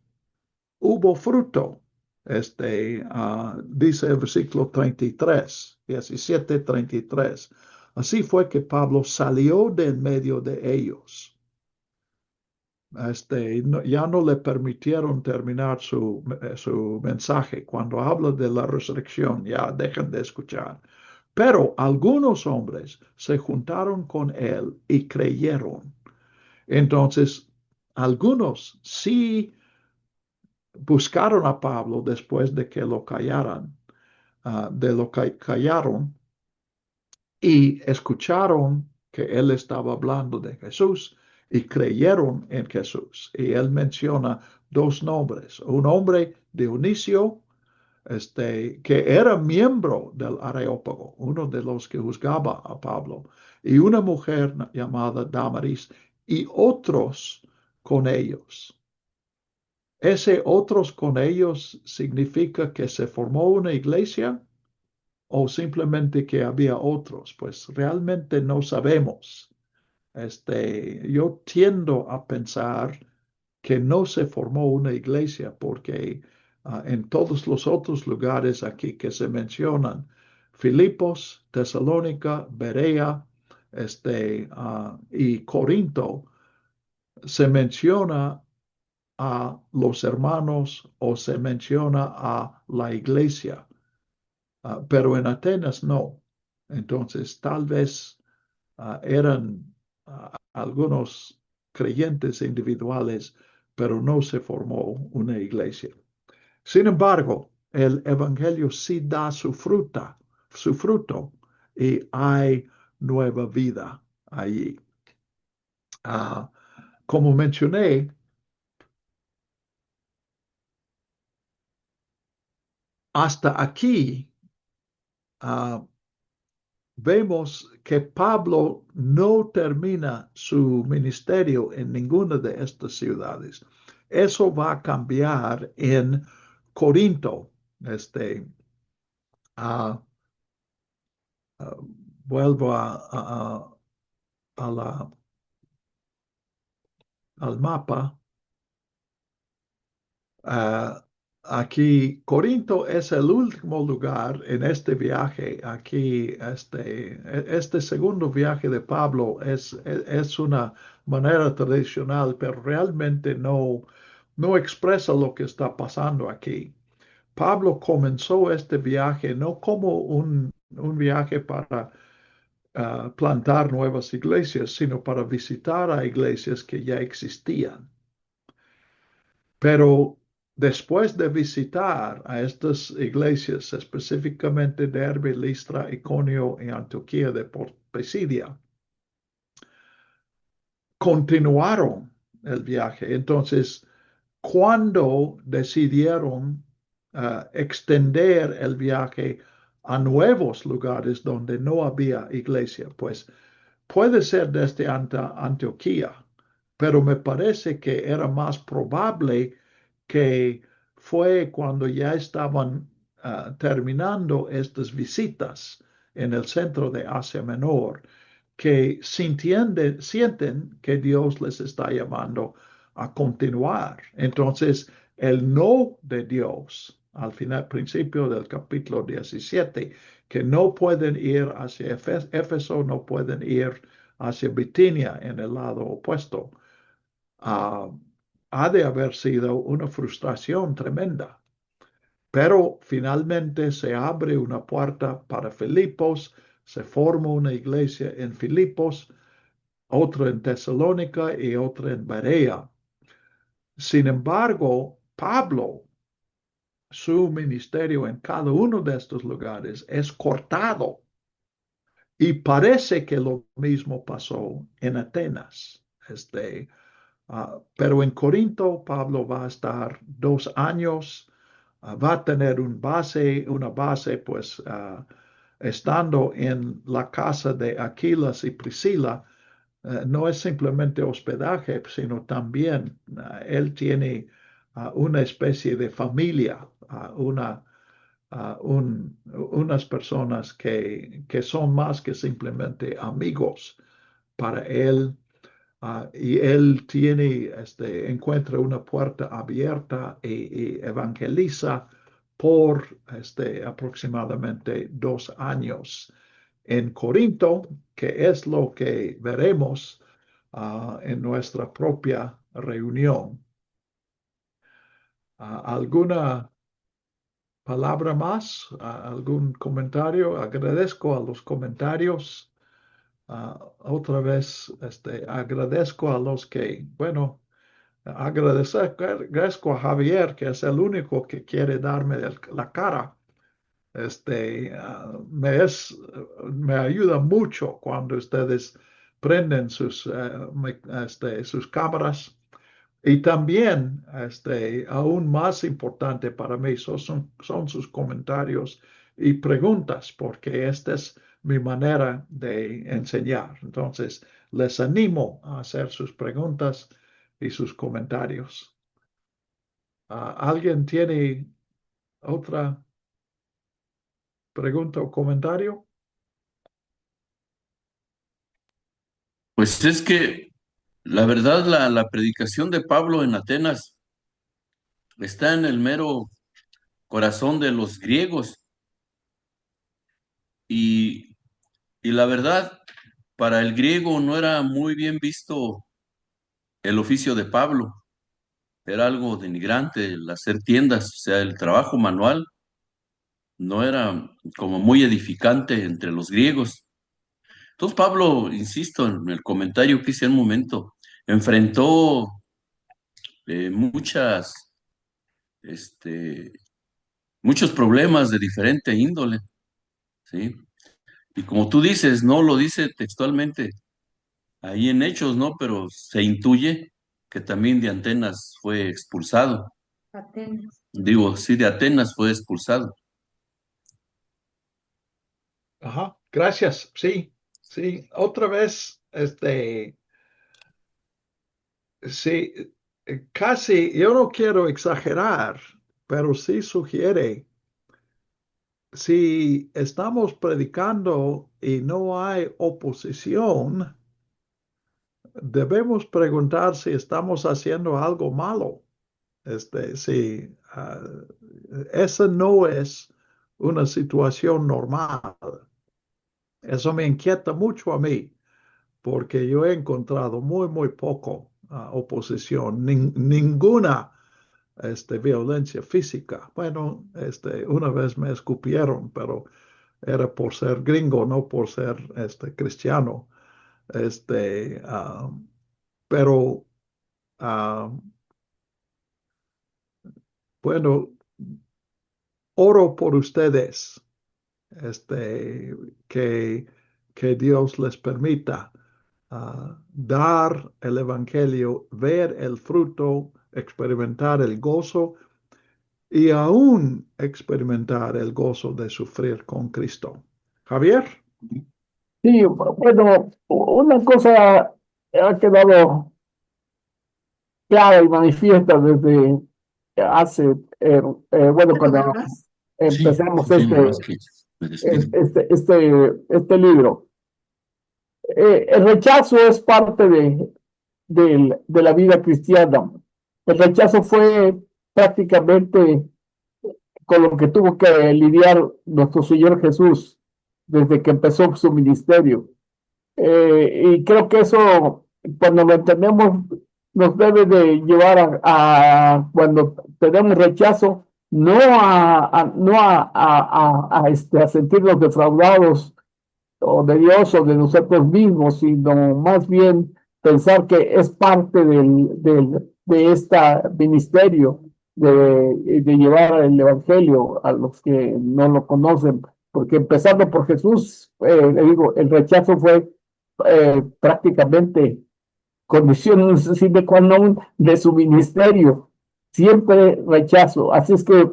hubo fruto. Dice el versículo 33, 17:33. Así fue que Pablo salió de en medio de ellos. Ya no le permitieron terminar su mensaje. Cuando habla de la resurrección, ya dejan de escuchar. Pero algunos hombres se juntaron con él y creyeron. Entonces, algunos sí buscaron a Pablo después de que lo callaran, de lo que callaron y escucharon que él estaba hablando de Jesús y creyeron en Jesús. Y él menciona dos nombres, un hombre Dionisio, que era miembro del Areópago, uno de los que juzgaba a Pablo, y una mujer llamada Damaris, y otros con ellos. Ese otros con ellos significa que se formó una iglesia o simplemente que había otros, pues realmente no sabemos. Yo tiendo a pensar que no se formó una iglesia porque en todos los otros lugares aquí que se mencionan, Filipos, Tesalónica, Berea, y Corinto, se menciona a los hermanos o se menciona a la iglesia. Pero en Atenas no. Entonces, tal vez eran algunos creyentes individuales, pero no se formó una iglesia. Sin embargo, el evangelio sí da su fruto, y hay nueva vida allí. Como mencioné, hasta aquí vemos que Pablo no termina su ministerio en ninguna de estas ciudades. Eso va a cambiar en Corinto. Uh, Vuelvo al mapa. Aquí, Corinto es el último lugar en este viaje. Aquí, este segundo viaje de Pablo es una manera tradicional, pero realmente no expresa lo que está pasando aquí. Pablo comenzó este viaje no como un viaje para plantar nuevas iglesias, sino para visitar a iglesias que ya existían. Pero después de visitar a estas iglesias, específicamente Derbe, Listra, Iconio y Antioquía de Pisidia, continuaron el viaje. Entonces, cuando decidieron extender el viaje a nuevos lugares donde no había iglesia, pues puede ser desde Antioquía, pero me parece que era más probable que fue cuando ya estaban terminando estas visitas en el centro de Asia Menor, que sienten que Dios les está llamando a continuar. Entonces, el no de Dios, al final, principio del capítulo 17, que no pueden ir hacia Éfeso, no pueden ir hacia Bitinia en el lado opuesto, ha de haber sido una frustración tremenda. Pero finalmente se abre una puerta para Filipos, se forma una iglesia en Filipos, otra en Tesalónica y otra en Berea. Sin embargo, Pablo, su ministerio en cada uno de estos lugares es cortado. Y parece que lo mismo pasó en Atenas. Pero en Corinto, Pablo va a estar 2 años, va a tener una base, pues, estando en la casa de Aquilas y Priscila, no es simplemente hospedaje, sino también él tiene una especie de familia, unas personas que son más que simplemente amigos para él. Y él encuentra una puerta abierta y evangeliza por aproximadamente 2 años en Corinto, que es lo que veremos en nuestra propia reunión. ¿Alguna palabra más? ¿Algún comentario? Agradezco a los comentarios. Otra vez, agradezco a los que, bueno, agradezco a Javier, que es el único que quiere darme la cara. Me ayuda mucho cuando ustedes prenden sus cámaras. Y también, aún más importante para mí son sus comentarios y preguntas, porque esta es mi manera de enseñar. Entonces, les animo a hacer sus preguntas y sus comentarios. ¿Alguien tiene otra pregunta o comentario? Pues es que la verdad, la predicación de Pablo en Atenas está en el mero corazón de los griegos y, y la verdad, para el griego no era muy bien visto el oficio de Pablo, era algo denigrante el hacer tiendas, o sea, el trabajo manual no era como muy edificante entre los griegos. Entonces Pablo, insisto en el comentario que hice en un momento, enfrentó este, muchos problemas de diferente índole, ¿sí? Y como tú dices, no lo dice textualmente ahí en Hechos, ¿no? Pero se intuye que también de Atenas fue expulsado. Atenas. Digo, sí, de Atenas fue expulsado. Ajá, gracias. Sí, sí. Otra vez, sí, casi, yo no quiero exagerar, pero sí sugiere, si estamos predicando y no hay oposición, debemos preguntar si estamos haciendo algo malo. Sí, esa no es una situación normal. Eso me inquieta mucho a mí, porque yo he encontrado muy poco oposición, ninguna violencia física. Bueno, una vez me escupieron, pero era por ser gringo, no por ser cristiano. Este, ah, pero bueno, oro por ustedes, que, que Dios les permita dar el evangelio, ver el fruto, experimentar el gozo y aún experimentar el gozo de sufrir con Cristo. Javier. Sí, bueno, una cosa ha quedado clara y manifiesta desde hace, bueno, ¿Puedo tomar cuando más? Sí, empezamos sí, nada más que me despido. este libro. El rechazo es parte de la vida cristiana. El rechazo fue prácticamente con lo que tuvo que lidiar nuestro Señor Jesús desde que empezó su ministerio. Y creo que eso, cuando lo entendemos, nos debe de llevar cuando tenemos rechazo, no a sentirnos defraudados o de Dios o de nosotros mismos, sino más bien pensar que es parte de este ministerio de llevar el Evangelio a los que no lo conocen, porque empezando por Jesús, le digo, el rechazo fue prácticamente condición sine qua non de su ministerio, siempre rechazo. Así es que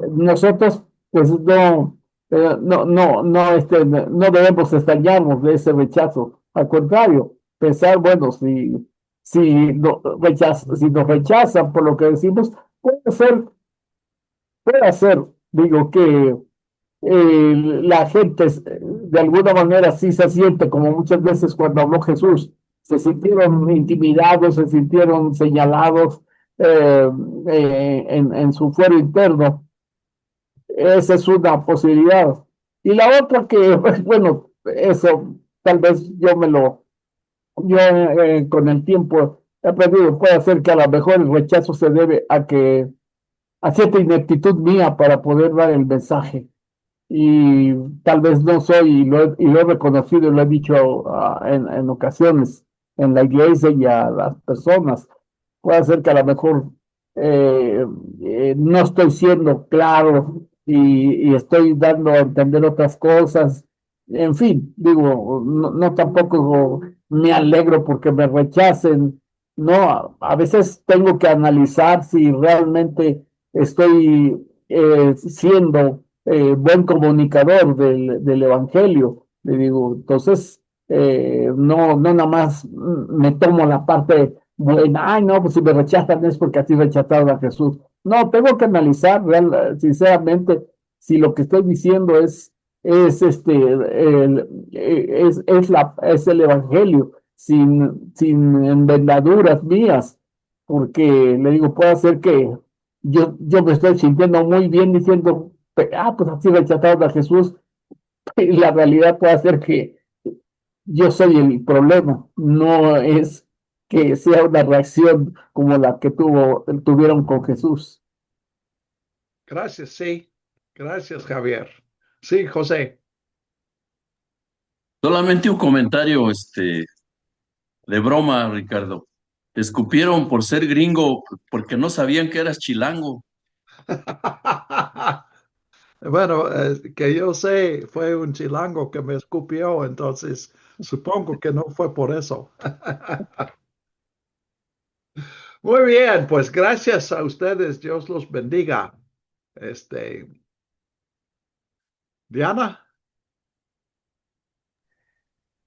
nosotros, pues no, no debemos extrañarnos de ese rechazo. Al contrario, pensar, bueno, si nos rechazan por lo que decimos, puede ser, digo, que la gente de alguna manera sí se siente, como muchas veces cuando habló Jesús, se sintieron intimidados, se sintieron señalados eh, en su fuero interno. Esa es una posibilidad. Y la otra que, bueno, eso tal vez yo con el tiempo he aprendido, puede ser que a lo mejor el rechazo se debe a cierta ineptitud mía para poder dar el mensaje. Y tal vez no soy, y lo he reconocido y lo he dicho en ocasiones en la iglesia y a las personas. Puede ser que a lo mejor eh, no estoy siendo claro y estoy dando a entender otras cosas. En fin, digo, no tampoco me alegro porque me rechacen. No, a veces tengo que analizar si realmente estoy siendo buen comunicador del evangelio. Le digo, entonces, no nada más me tomo la parte buena, ay, no, pues si me rechazan es porque así rechazaron a Jesús. No, tengo que analizar sinceramente si lo que estoy diciendo es el evangelio, sin enverdaduras mías, porque le digo, puede ser que yo me estoy sintiendo muy bien diciendo, pues así rechazaron a Jesús, y la realidad puede ser que yo soy el problema, no es que sea una reacción como la que tuvieron con Jesús. Gracias, sí. Gracias, Javier. Sí, José. Solamente un comentario, de broma, Ricardo. Te escupieron por ser gringo porque no sabían que eras chilango. Bueno, que yo sé, fue un chilango que me escupió, entonces supongo que no fue por eso. Muy bien, pues gracias a ustedes, Dios los bendiga. Este, Diana,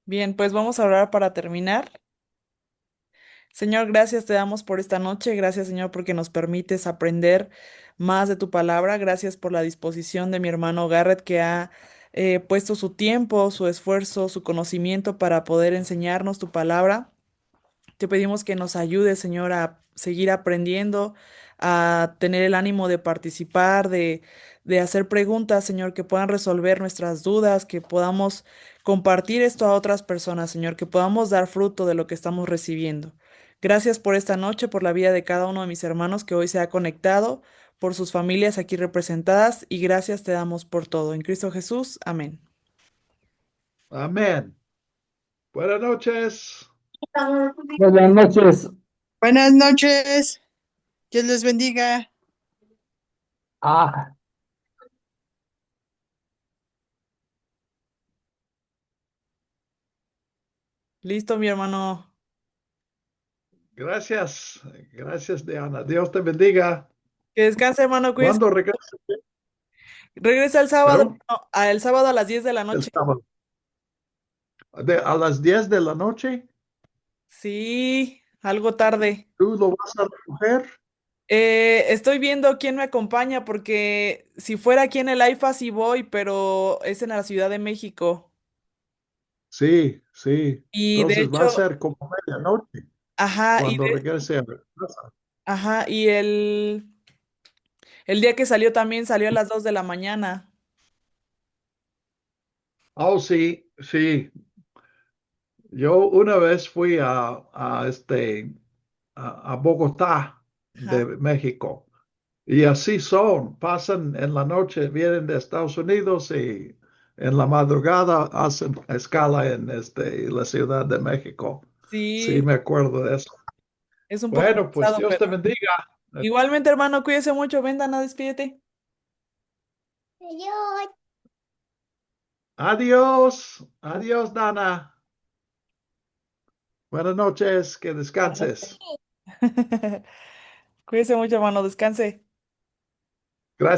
Bien, pues vamos a orar para terminar. Señor, gracias te damos por esta noche. Gracias, Señor, porque nos permites aprender más de tu palabra. Gracias por la disposición de mi hermano Garrett que ha puesto su tiempo, su esfuerzo, su conocimiento para poder enseñarnos tu palabra. Te pedimos que nos ayudes, Señor, a seguir aprendiendo, a tener el ánimo de participar, de hacer preguntas, Señor, que puedan resolver nuestras dudas, que podamos compartir esto a otras personas, Señor, que podamos dar fruto de lo que estamos recibiendo. Gracias por esta noche, por la vida de cada uno de mis hermanos que hoy se ha conectado, por sus familias aquí representadas, y gracias te damos por todo. En Cristo Jesús, amén. amén. Buenas noches. Buenas noches. Buenas noches. Dios les bendiga. Ah, Listo, mi hermano. Gracias, gracias, Diana. Dios te bendiga. Que descanse, hermano, cuídese. ¿Cuándo regresas? Regresa el sábado, Perdón, no, el sábado a las 10 de la el noche. sábado. A las 10 de la noche, Sí, algo tarde. ¿tú lo vas a recoger? Estoy viendo quién me acompaña porque si fuera aquí en el AIFA sí voy, pero es en la Ciudad de México. Sí, sí. Y de Entonces va a hecho, ser como medianoche ajá, cuando regrese a la casa. ajá, y el día que salió también salió a las 2 de la mañana. Oh, sí, sí. Yo una vez fui a Bogotá de Ajá. México y así son, pasan en la noche, vienen de Estados Unidos y en la madrugada hacen escala en la Ciudad de México. Sí, Sí, me acuerdo de eso. es un poco Bueno, pues pesado, Dios te pero bendiga. igualmente, hermano, cuídese mucho. Ven, Dana, despídete. Adiós, adiós, Dana. Buenas noches, que descanses. Cuídese mucho, hermano, descanse.